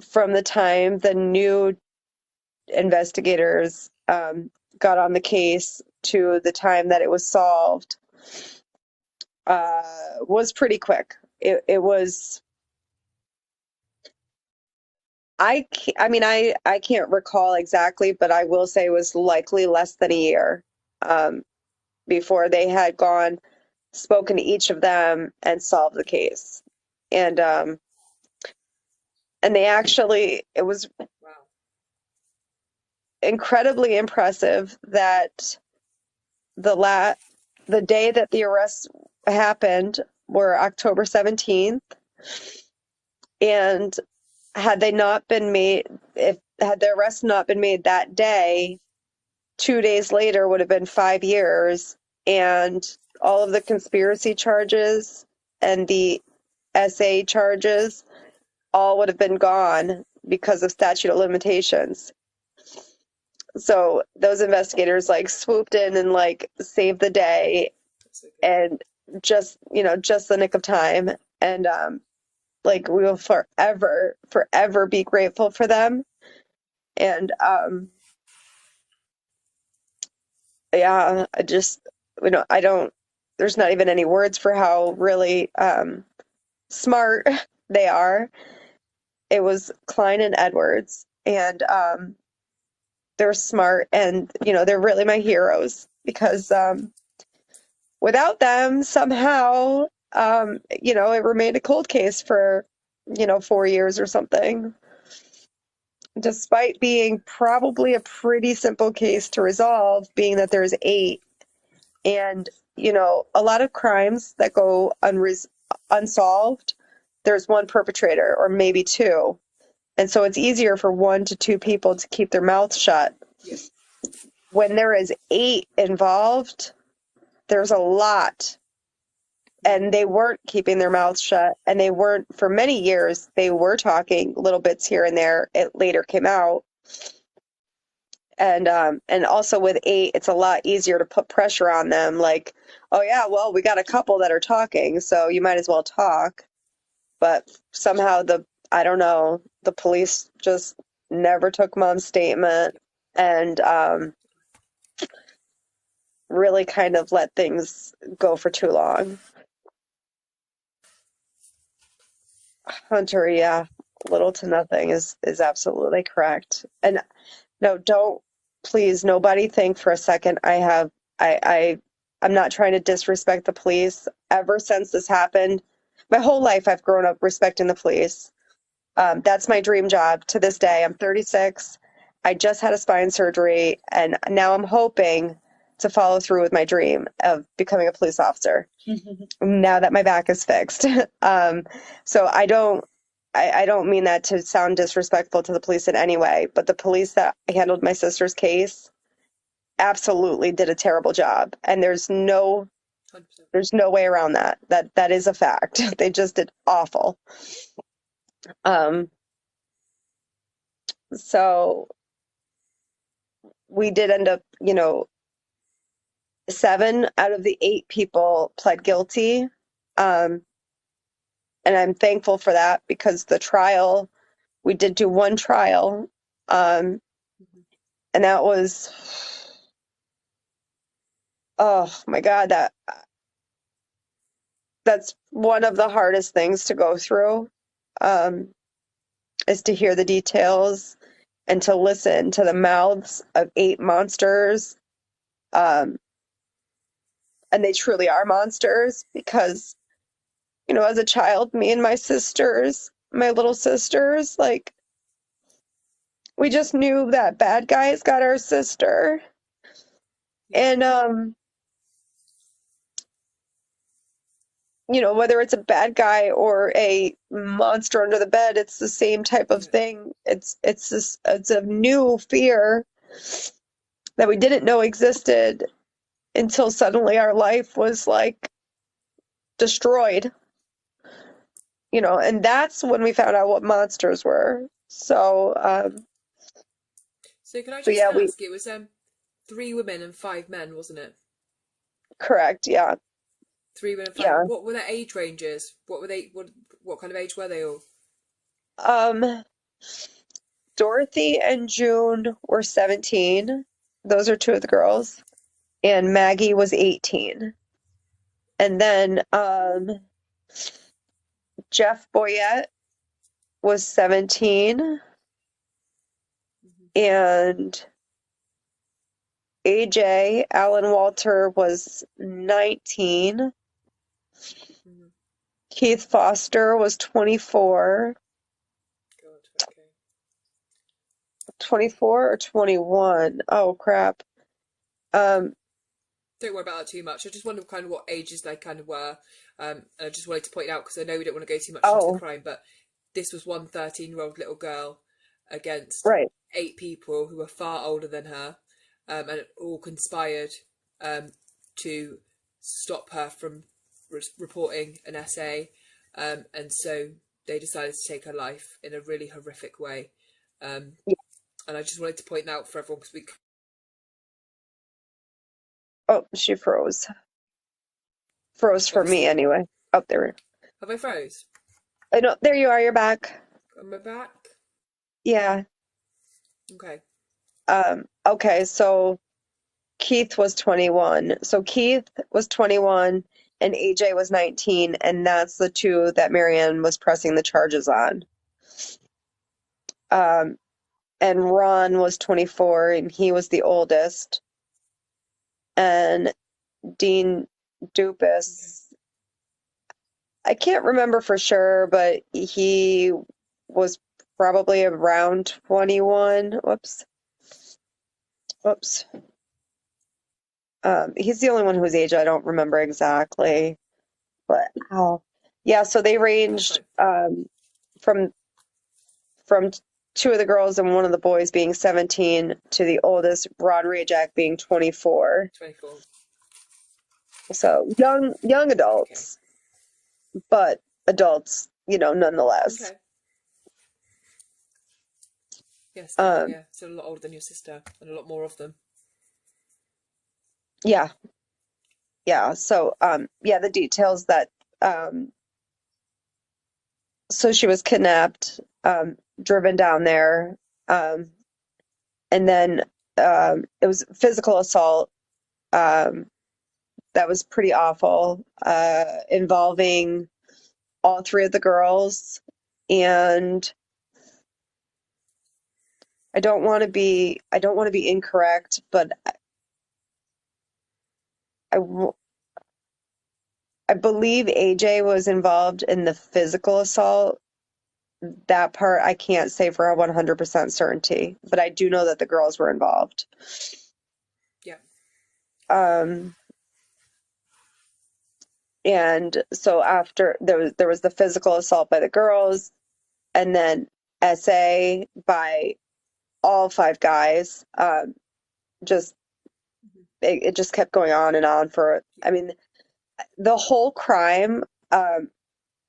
S2: from the time the new investigators got on the case to the time that it was solved was pretty quick. It was. I can't recall exactly, but I will say it was likely less than a year before they had spoken to each of them and solved the case. And they actually, it was
S1: Wow.
S2: incredibly impressive that the day that the arrests happened were October 17th, and had they not been made, had the arrests not been made that day, 2 days later would have been 5 years, and all of the conspiracy charges and the SA charges all would have been gone because of statute of limitations. So those investigators like swooped in and like saved the day, and just the nick of time. And like we will forever be grateful for them. And yeah, I don't, there's not even any words for how really smart they are. It was Klein and Edwards, and they're smart, and they're really my heroes, because without them, somehow it remained a cold case for 4 years or something, despite being probably a pretty simple case to resolve, being that there's 8. And a lot of crimes that go unsolved, there's one perpetrator or maybe 2. And so it's easier for 1 to 2 people to keep their mouths shut.
S1: Yes.
S2: When there is 8 involved, there's a lot. And they weren't keeping their mouths shut. And they weren't, for many years, they were talking little bits here and there. It later came out. And also with 8, it's a lot easier to put pressure on them. Like, oh yeah, well, we got a couple that are talking, so you might as well talk. But somehow I don't know, the police just never took Mom's statement, and really kind of let things go for too long. Hunter, yeah, little to nothing is absolutely correct. And no, don't, please, nobody think for a second I'm not trying to disrespect the police. Ever since this happened, my whole life I've grown up respecting the police. That's my dream job to this day. I'm 36. I just had a spine surgery, and now I'm hoping to follow through with my dream of becoming a police officer now that my back is fixed. So I don't mean that to sound disrespectful to the police in any way, but the police that handled my sister's case absolutely did a terrible job, and there's no
S1: 100%.
S2: way around that. That is a fact. They just did awful. So we did end up, 7 out of the 8 people pled guilty. And I'm thankful for that, because the trial, we did do one trial. And that was, oh my God, that's one of the hardest things to go through, is to hear the details and to listen to the mouths of 8 monsters. And they truly are monsters, because, as a child, me and my sisters, my little sisters, like, we just knew that bad guys got our sister. And, whether it's a bad guy or a monster under the bed, it's the same type of thing. It's a new fear that we didn't know existed until suddenly our life was like destroyed. And that's when we found out what monsters were. So,
S1: So can I
S2: so
S1: just
S2: yeah, we
S1: ask? It was 3 women and 5 men, wasn't it?
S2: correct. Yeah,
S1: 3 women and five.
S2: yeah.
S1: What were their age ranges? What were they? What kind of age were they all?
S2: Um, Dorothy and June were 17. Those are two of the girls, and Maggie was 18. And then Jeff Boyette was 17,
S1: Hmm.
S2: and AJ Alan Walter was 19.
S1: Hmm.
S2: Keith Foster was 24.
S1: God, okay.
S2: 24 or 21. Oh crap. Um,
S1: Don't worry about that too much. I just wondered kind of what ages they kind of were. And I just wanted to point out because I know we don't want to go too much into the
S2: oh,
S1: crime, but this was one 13-year-old little girl against
S2: right.
S1: 8 people who were far older than her, and all conspired to stop her from reporting an essay, and so they decided to take her life in a really horrific way. Um,
S2: Yeah.
S1: and I just wanted to point out for everyone because we
S2: Oh, she froze. Froze for me
S1: obviously
S2: anyway. Up there.
S1: have I froze?
S2: I know. There you are. You're back.
S1: Am I back?
S2: Yeah.
S1: Okay.
S2: Okay. So Keith was 21. So Keith was 21 and AJ was 19, and that's the two that Maryann was pressing the charges on. Um, and Ron was 24 and he was the oldest. And Dean
S1: Okay.
S2: Dupas, I can't remember for sure, but he was probably around 21. Whoops. Whoops. He's the only one whose age I don't remember exactly. But oh, yeah, so they
S1: That's
S2: ranged
S1: fine.
S2: from from two of the girls and one of the boys being 17 to the oldest, Ron Rajak, being 24.
S1: 24.
S2: So young
S1: Okay.
S2: adults, but adults, nonetheless.
S1: Okay. Yeah, still,
S2: Um,
S1: yeah, still a lot older than your sister, and a lot more of them.
S2: yeah, yeah. So yeah, the details that um, so she was kidnapped, driven down there, um, and then it was physical assault. Um, that was pretty awful, involving all three of the girls. And I don't want to be incorrect, but I, w- I believe AJ was involved in the physical assault. That part I can't say for a 100% certainty, but I do know that the girls were involved.
S1: Yeah.
S2: Um, and so after there was the physical assault by the girls, and then SA by all five guys. Just
S1: Hmm.
S2: it just kept going on and on for,
S1: Yeah.
S2: I mean, the whole crime.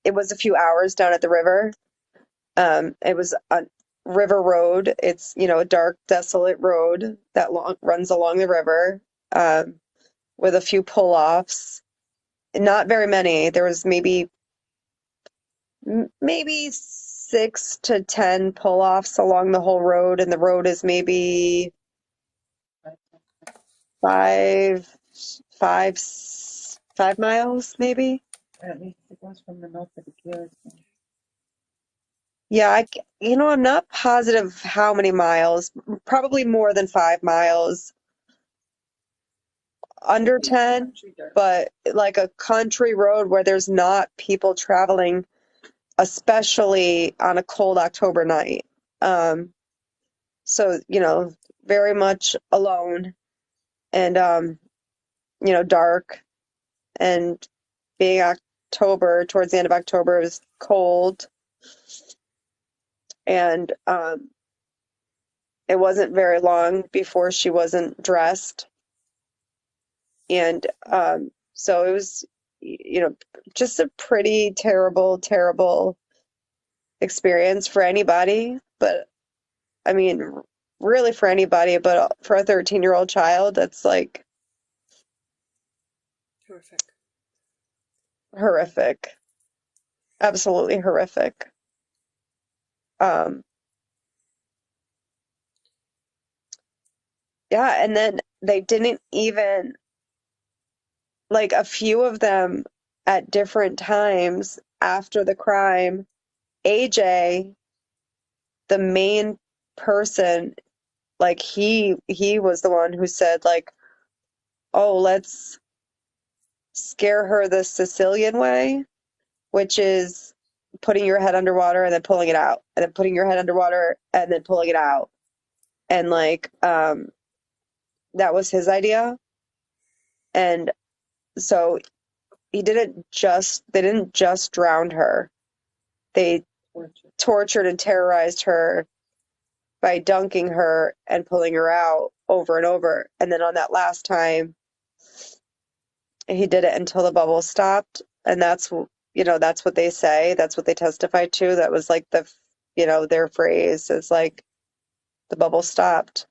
S2: It was a few hours down at the river. It was on River Road. It's, a dark, desolate road that runs along the river, um, with a few pull-offs. Not very many. There was maybe 6 to 10 pull-offs along the whole road, and the road is maybe five, five, 5 miles, maybe.
S3: At least it goes from the north to the Keurig.
S2: Yeah, I'm not positive how many miles. Probably more than 5 miles. Under 10,
S3: Country dirt.
S2: but like a country road where there's not people traveling, especially on a cold October night. Um, so, very much alone, and dark, and being October, towards the end of October, it was cold, and it wasn't very long before she wasn't dressed. And so it was, just a pretty terrible, terrible experience for anybody. But I mean, really for anybody, but for a 13-year-old child, that's like
S1: Horrific.
S2: horrific. Absolutely horrific. Um, yeah, and then they didn't even, like, a few of them at different times after the crime, AJ, the main person, like he was the one who said, like, oh, let's scare her the Sicilian way, which is putting your head underwater and then pulling it out, and then putting your head underwater and then pulling it out. And like that was his idea. And so they didn't just drown her. They tortured and terrorized her by dunking her and pulling her out over and over. And then on that last time, he did it until the bubble stopped. And that's what they say. That's what they testified to. That was like their phrase is like the bubble stopped.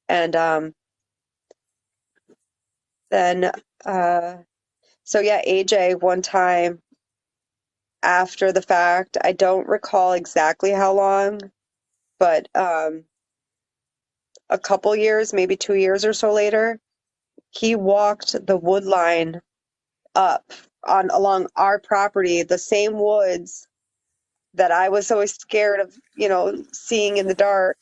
S2: And then so yeah, AJ one time after the fact, I don't recall exactly how long, but a couple years, maybe 2 years or so later, he walked the wood line up on along our property, the same woods that I was always scared of, seeing in the dark.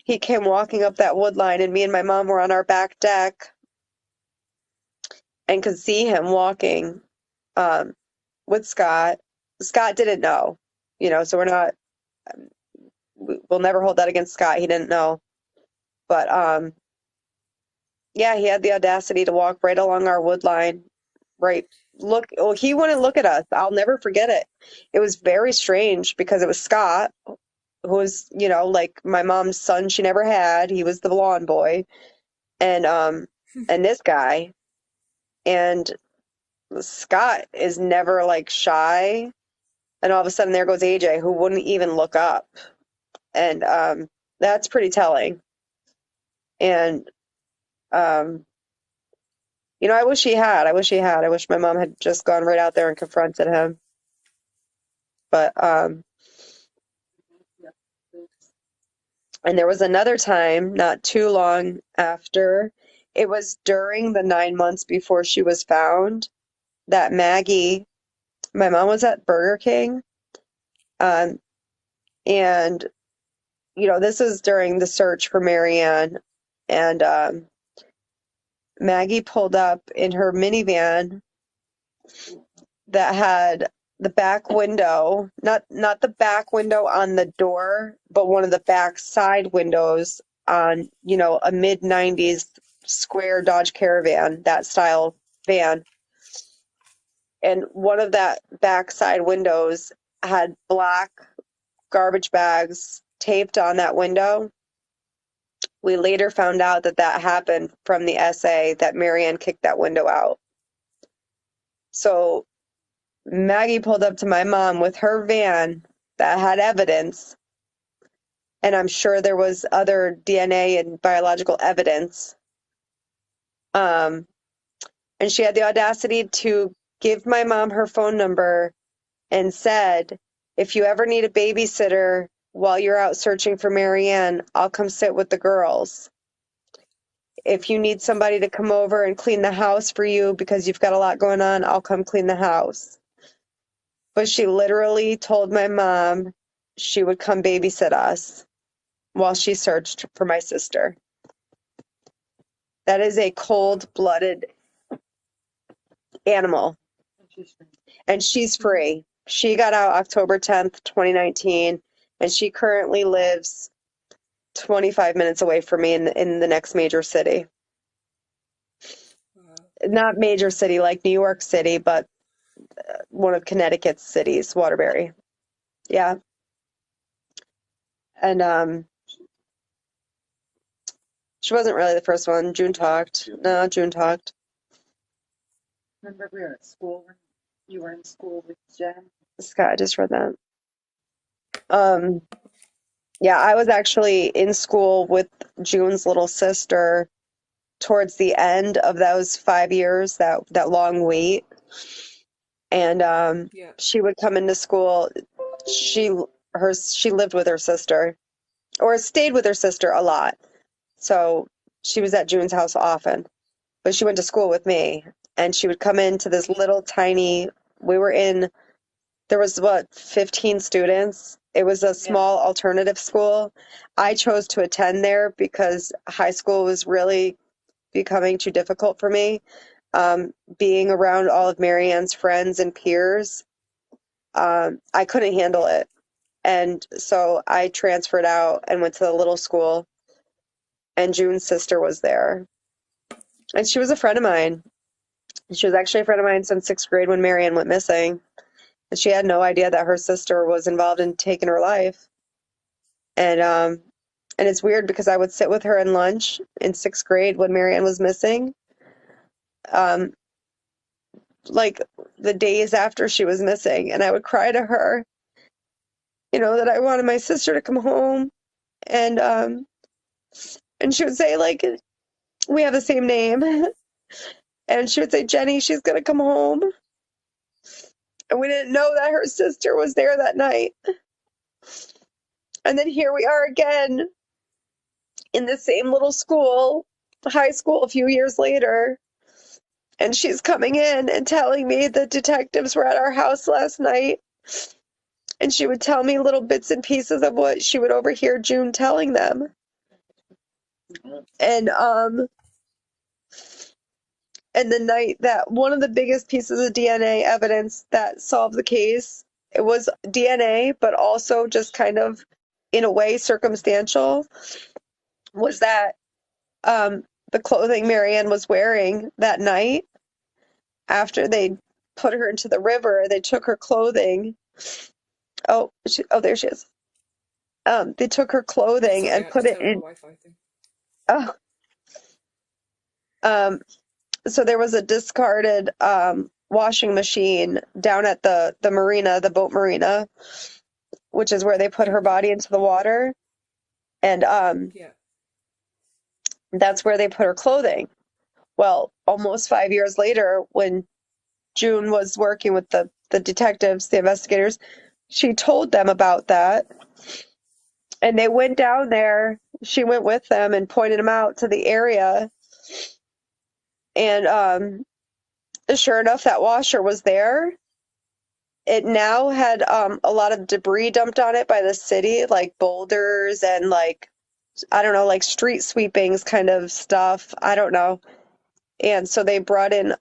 S2: He came walking up that wood line, and me and my mom were on our back deck and could see him walking with Scott. Scott didn't know, so we'll never hold that against Scott. He didn't know. But yeah, he had the audacity to walk right along our wood line. Right. Well, he wouldn't look at us. I'll never forget it. It was very strange because it was Scott, who was, like my mom's son she never had. He was the blonde boy. And this guy. And Scott is never like shy. And all of a sudden there goes AJ, who wouldn't even look up. And that's pretty telling. And I wish he had. I wish my mom had just gone right out there and confronted him. But and there was another time not too long after, it was during the 9 months before she was found, that Maggie, my mom was at Burger King, um, and this is during the search for Maryann, and Maggie pulled up in her minivan that had the back window, not the back window on the door, but one of the back side windows on, a mid-90s square Dodge Caravan, that style van. And one of that back side windows had black garbage bags taped on that window. We later found out that happened from the SA, that Maryann kicked that window out. So Maggie pulled up to my mom with her van that had evidence, and I'm sure there was other DNA and biological evidence. And she had the audacity to give my mom her phone number and said, if you ever need a babysitter while you're out searching for Maryann, I'll come sit with the girls. If you need somebody to come over and clean the house for you because you've got a lot going on, I'll come clean the house. But she literally told my mom she would come babysit us while she searched for my sister. That is a cold-blooded animal. And she's free. She got out October 10th, 2019, and she currently lives 25 minutes away from me in the next major city.
S1: Wow.
S2: Not major city like New York City, but one of Connecticut's cities, Waterbury. Yeah. And she wasn't really the first one. June talked. No, June talked.
S3: Remember we were at school when you were in school with Jen?
S2: Scott, I just read that. Um, yeah, I was actually in school with June's little sister towards the end of those 5 years, that long wait. And
S1: Yeah.
S2: she would come into school. She lived with her sister, or stayed with her sister a lot. So she was at June's house often, but she went to school with me, and she would come into this little tiny. We were in. There was what, 15 students. It was a small alternative school. I chose to attend there because high school was really becoming too difficult for me. Being around all of Maryann's friends and peers, I couldn't handle it. And so I transferred out and went to the little school, and June's sister was there. And she was a friend of mine. She was actually a friend of mine since sixth grade when Maryann went missing. And she had no idea that her sister was involved in taking her life. And it's weird because I would sit with her in lunch in sixth grade when Maryann was missing, um, like the days after she was missing, and I would cry to her, that I wanted my sister to come home, and she would say, like, we have the same name, and she would say, Jenny, she's gonna come home, and we didn't know that her sister was there that night. And then here we are again in the same little school, high school, a few years later. And she's coming in and telling me the detectives were at our house last night. And she would tell me little bits and pieces of what she would overhear June telling them. And the night that one of the biggest pieces of DNA evidence that solved the case, it was DNA, but also just kind of in a way circumstantial, was that the clothing Maryann was wearing that night after they put her into the river, they took her clothing. Oh, there she is. They took her clothing
S1: Sorry,
S2: and
S1: I
S2: put
S1: just
S2: it
S1: turned on
S2: in.
S1: my Wi-Fi thing.
S2: Oh, so there was a discarded washing machine down at the marina, the boat marina, which is where they put
S1: Yeah.
S2: her body into the water, and
S1: Yeah.
S2: that's where they put her clothing. Well, almost 5 years later, when June was working with the detectives, the investigators, she told them about that, and they went down there. She went with them and pointed them out to the area, and sure enough, that washer was there. It now had a lot of debris dumped on it by the city, like boulders and, like, I don't know, like street sweepings kind of stuff. I don't know. And so they brought in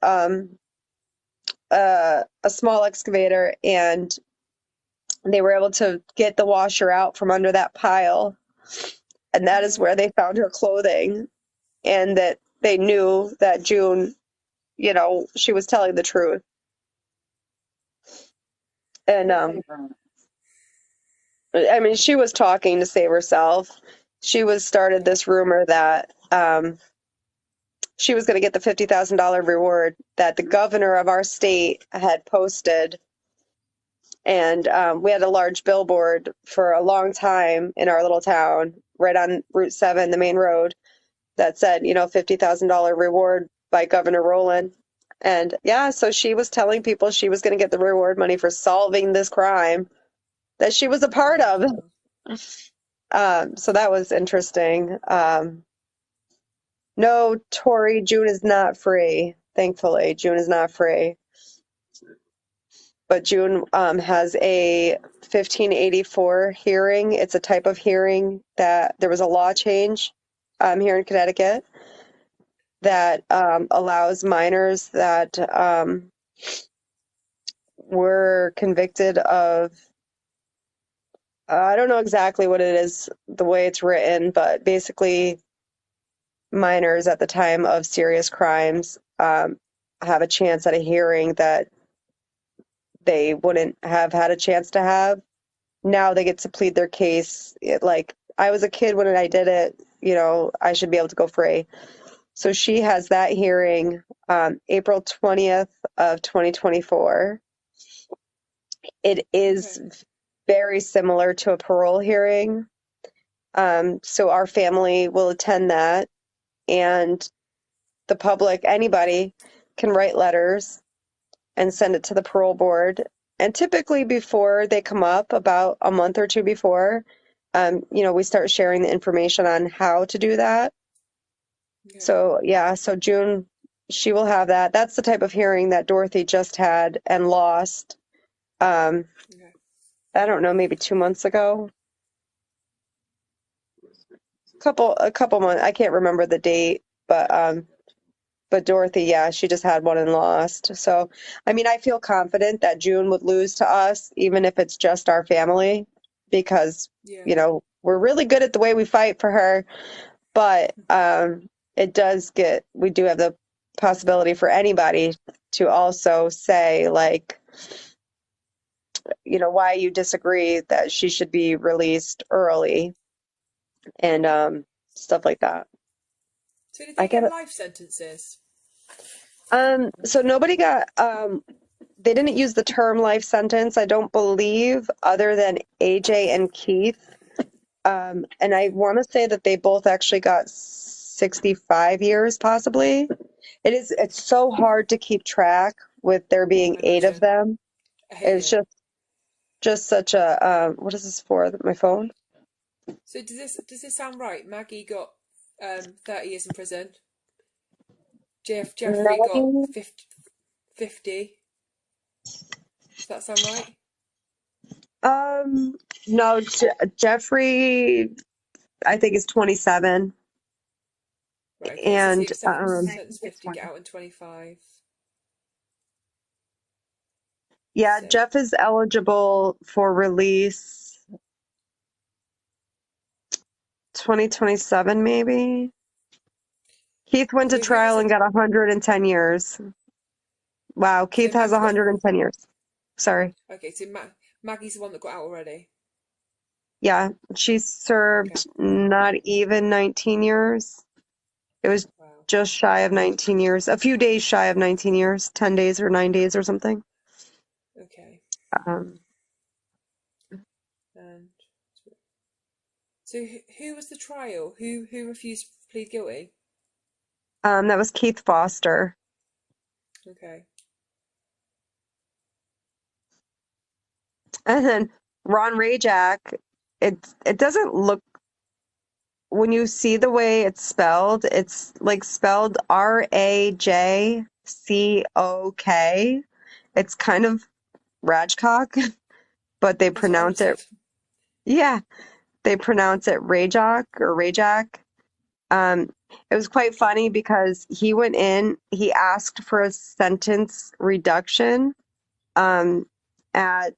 S2: a small excavator, and they were able to get the washer out from under that pile. And that is where they found her clothing, and that they knew that June, she was telling the truth. And I mean, she was talking to save herself. She was started this rumor that she was going to get the $50,000 reward that the governor of our state had posted. And we had a large billboard for a long time in our little town, right on Route 7, the main road, that said, $50,000 reward by Governor Rowland. And yeah, so she was telling people she was going to get the reward money for solving this crime that she was a part of. So that was interesting. No, Tori, June is not free. Thankfully, June is not free. But June has a 1584 hearing. It's a type of hearing that there was a law change here in Connecticut that allows minors that were convicted of, I don't know exactly what it is, the way it's written, but basically minors at the time of serious crimes have a chance at a hearing that they wouldn't have had a chance to have. Now they get to plead their case. Like, I was a kid when I did it, I should be able to go free. So she has that hearing April 20th of 2024. It is very similar to a parole hearing. So our family will attend that, and the public, anybody, can write letters and send it to the parole board. And typically before they come up, about a month or two before, we start sharing the information on how to do that.
S1: Okay.
S2: So yeah, so June, she will have that. That's the type of hearing that Dorothy just had and lost. Um,
S1: Okay.
S2: I don't know, maybe 2 months ago. A couple months. I can't remember the date, but Dorothy, yeah, she just had one and lost. So, I mean, I feel confident that June would lose to us, even if it's just our family, because,
S1: Yeah.
S2: we're really good at the way we fight for her. But we do have the possibility for anybody to also say, like, why you disagree that she should be released early and stuff like that.
S1: So did
S2: I
S1: they
S2: get
S1: get
S2: it.
S1: life sentences?
S2: So nobody got, they didn't use the term life sentence, I don't believe, other than AJ and Keith. And I want to say that they both actually got 65 years, possibly. It's so hard to keep track with there being
S1: I
S2: 8 of
S1: imagine.
S2: them.
S1: I hate
S2: It's
S1: it.
S2: just such a, what is this for? My phone?
S1: So does this sound right? Maggie got 30 years in prison. Jeffrey got
S2: No.
S1: 50. Does that sound right?
S2: No, Jeffrey, I think is 27.
S1: Right, okay, so see
S2: And
S1: if Stephen
S3: I think
S1: sentence
S3: it's
S1: 50, get
S3: 20.
S1: out in 25.
S2: yeah,
S1: So,
S2: Jeff is eligible for release 2027, maybe. Keith went to
S1: so who was
S2: trial and
S1: it?
S2: got 110 years. Wow,
S1: So
S2: Keith has
S1: Maggie got,
S2: 110 years. Sorry.
S1: okay, so Maggie's the one that got out already.
S2: Yeah, she
S1: Okay,
S2: served not even 19 years. It was
S1: wow,
S2: just shy of 19 years, a few days shy of 19 years, 10 days or 9 days or something.
S1: okay.
S2: Um,
S1: And so who was the trial? Who refused to plead guilty?
S2: that was Keith Foster.
S1: Okay,
S2: And then Ron Rajak, it doesn't look, when you see the way it's like spelled Rajcok. It's kind of Rajcock, but they
S1: that's what I would
S2: pronounce
S1: have
S2: it,
S1: said.
S2: yeah, they pronounce it Rajak or Rajak. Um, it was quite funny because he went in, he asked for a sentence reduction um, at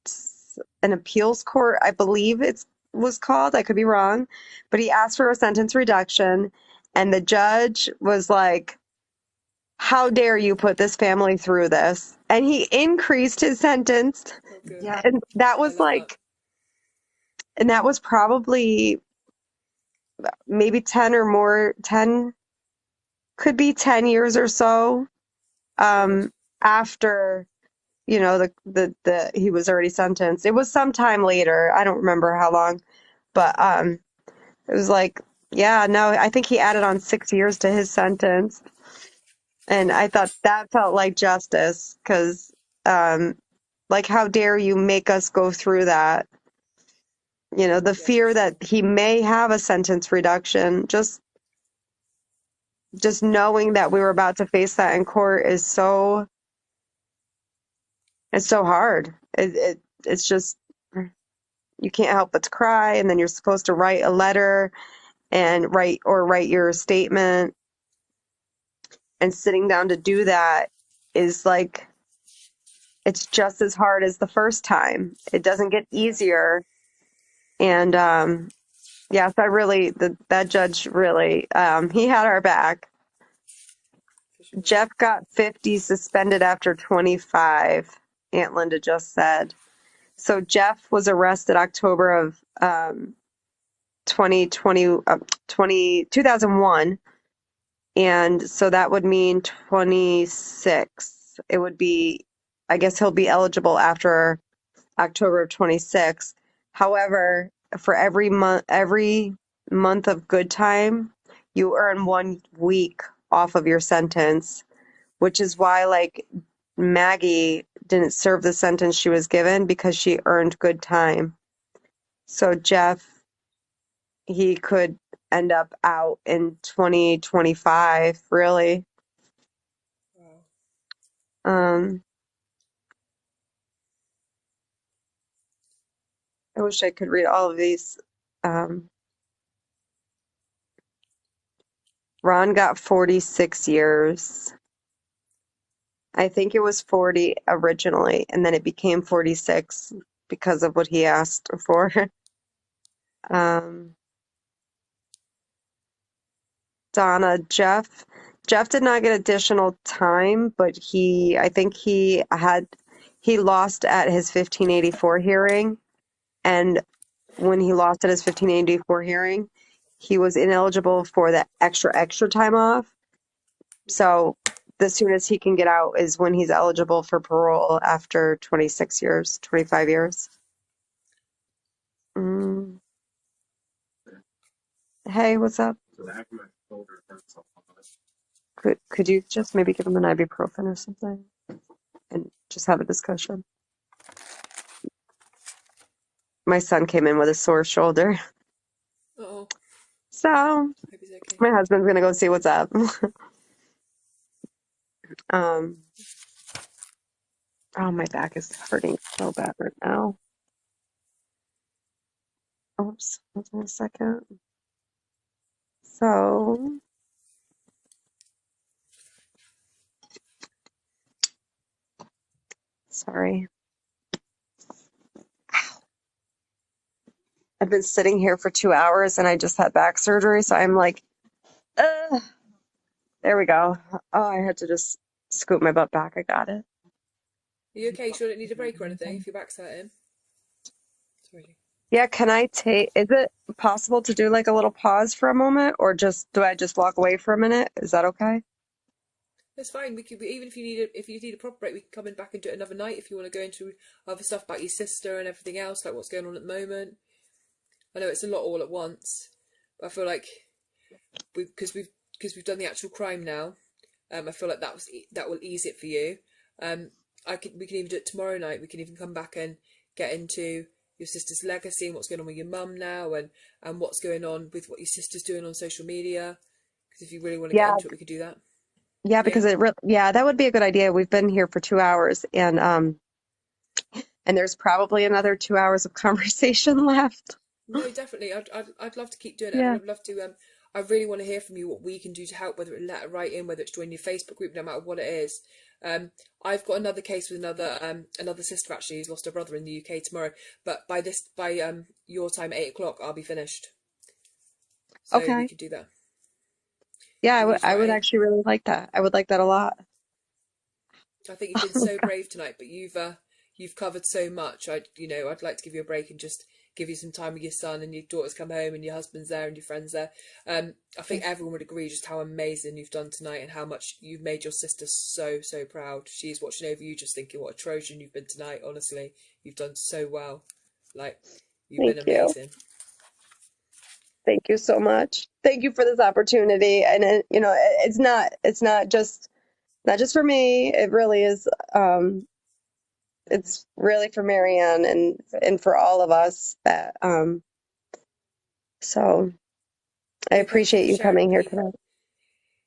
S2: an appeals court, I believe it was called. I could be wrong, but he asked for a sentence reduction, and the judge was like, "How dare you put this family through this?" And he increased his sentence,
S1: Oh, good.
S3: Yeah.
S2: and that
S1: I
S2: was
S1: love that.
S2: like, and that was probably maybe 10 or more, 10, could be 10 years or so
S1: God.
S2: after the he was already sentenced. It was some time later. I don't remember how long, but it was like, yeah, no, I think he added on 6 years to his sentence, and I thought that felt like justice because, like, how dare you make us go through that? The
S1: Yeah, for
S2: fear
S1: sure.
S2: that he may have a sentence reduction, just knowing that we were about to face that in court is so it's so hard. It's just you can't help but to cry, and then you're supposed to write a letter and write your statement, and sitting down to do that is like it's just as hard as the first time. It doesn't get
S1: Yeah,
S2: easier. And yes, that judge really he had our back.
S1: for sure.
S2: Jeff got 50 suspended after 25, Aunt Linda just said. So Jeff was arrested October of 2020, 2001. And so that would mean 26. It would be, I guess he'll be eligible after October of 26. However, for every month of good time, you earn 1 week off of your sentence, which is why like Maggie didn't serve the sentence she was given because she earned good time. So Jeff, he could end up out in 2025, really.
S1: Wow.
S2: Um, I wish I could read all of these. Um, Ron got 46 years. I think it was 40 originally, and then it became 46 because of what he asked for. Um, Donna, Jeff did not get additional time, but I think he lost at his 1584 hearing, and when he lost at his 1584 hearing, he was ineligible for the extra time off. So the soonest he can get out is when he's eligible for parole after 26 years, 25 years. Mm. Hey, what's up? Could you just maybe give him an ibuprofen or something and just have a discussion? My son came in with a sore shoulder,
S1: Oh,
S2: so
S1: hope he's okay.
S2: my husband's gonna go see what's up. Um, oh, my back is hurting so bad right now. Oops, hold on a second. So, sorry. I've been sitting here for 2 hours and I just had back surgery, so I'm like, ugh. There we go. Oh, I had to just scoot my butt back. I got it.
S1: Are you okay? You sure don't need a break or anything if your back's hurting? Sorry.
S2: Yeah, is it possible to do like a little pause for a moment, or do I just walk away for a minute? Is that okay?
S1: That's fine. We could, even if you need a proper break, we can come in back and do it another night if you want to go into other stuff about your sister and everything else, like what's going on at the moment. I know it's a lot all at once, but I feel like because we've done the actual crime now. I feel like that will ease it for you. We can even do it tomorrow night. We can even come back and get into your sister's legacy and what's going on with your mum now, and what's going on with what your sister's doing on social media. Because if you really want to get
S2: Yeah,
S1: into it, we could do that.
S2: yeah,
S1: Yeah.
S2: because yeah, that would be a good idea. We've been here for 2 hours, and there's probably another 2 hours of conversation left.
S1: No, definitely. I'd love to keep doing it, and
S2: Yeah.
S1: I'd love to. I really want to hear from you what we can do to help, whether it's letter writing, whether it's joining your Facebook group, no matter what it is. I've got another case with another sister actually who's lost her brother in the UK tomorrow. But by your time at 8 o'clock, I'll be finished. So we
S2: Okay.
S1: could do that.
S2: Yeah,
S1: If you've
S2: I
S1: got
S2: would
S1: any,
S2: actually really like that. I would like that a lot.
S1: I think you've been so brave tonight, but you've covered so much. I'd like to give you a break and just give you some time with your son and your daughter's come home and your husband's there and your friends there. I think everyone would agree just how amazing you've done tonight and how much you've made your sister so proud. She's watching over you, just thinking what a Trojan you've been tonight. Honestly, you've done so well. Like you've been
S2: Thank you.
S1: amazing.
S2: Thank you so much. Thank you for this opportunity. And it's not just for me. It really is. It's really for Maryann and for all of us. So I
S1: No, thank you
S2: appreciate
S1: for
S2: you
S1: sharing a
S2: coming here
S1: piece.
S2: tonight.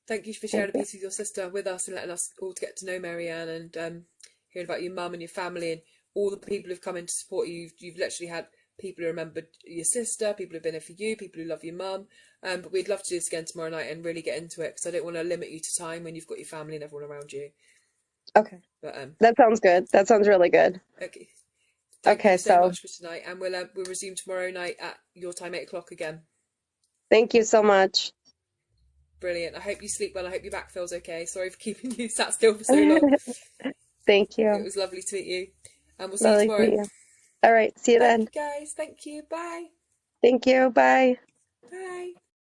S1: Thank you for sharing
S2: Thank
S1: a
S2: you.
S1: piece of your sister with us and letting us all to get to know Maryann and hearing about your mum and your family and all the people who've come in to support you. You've literally had people who remembered your sister, people who've been there for you, people who love your mum. But we'd love to do this again tomorrow night and really get into it because I don't want to limit you to time when you've got your family and everyone around you.
S2: Okay.
S1: But
S2: That sounds good. That sounds really good.
S1: okay, thank
S2: Okay,
S1: you so
S2: so
S1: much for tonight, and we'll resume tomorrow night at your time, 8 o'clock again.
S2: thank you so much.
S1: Brilliant. I hope you sleep well. I hope your back feels okay. Sorry for keeping you sat still for so long.
S2: Thank
S1: It
S2: you.
S1: was lovely to meet you, and we'll see you
S2: Lovely to meet
S1: tomorrow.
S2: you. All right, see you
S1: Thank
S2: then.
S1: you, guys. Thank you. Bye.
S2: Thank you. Bye.
S1: Bye.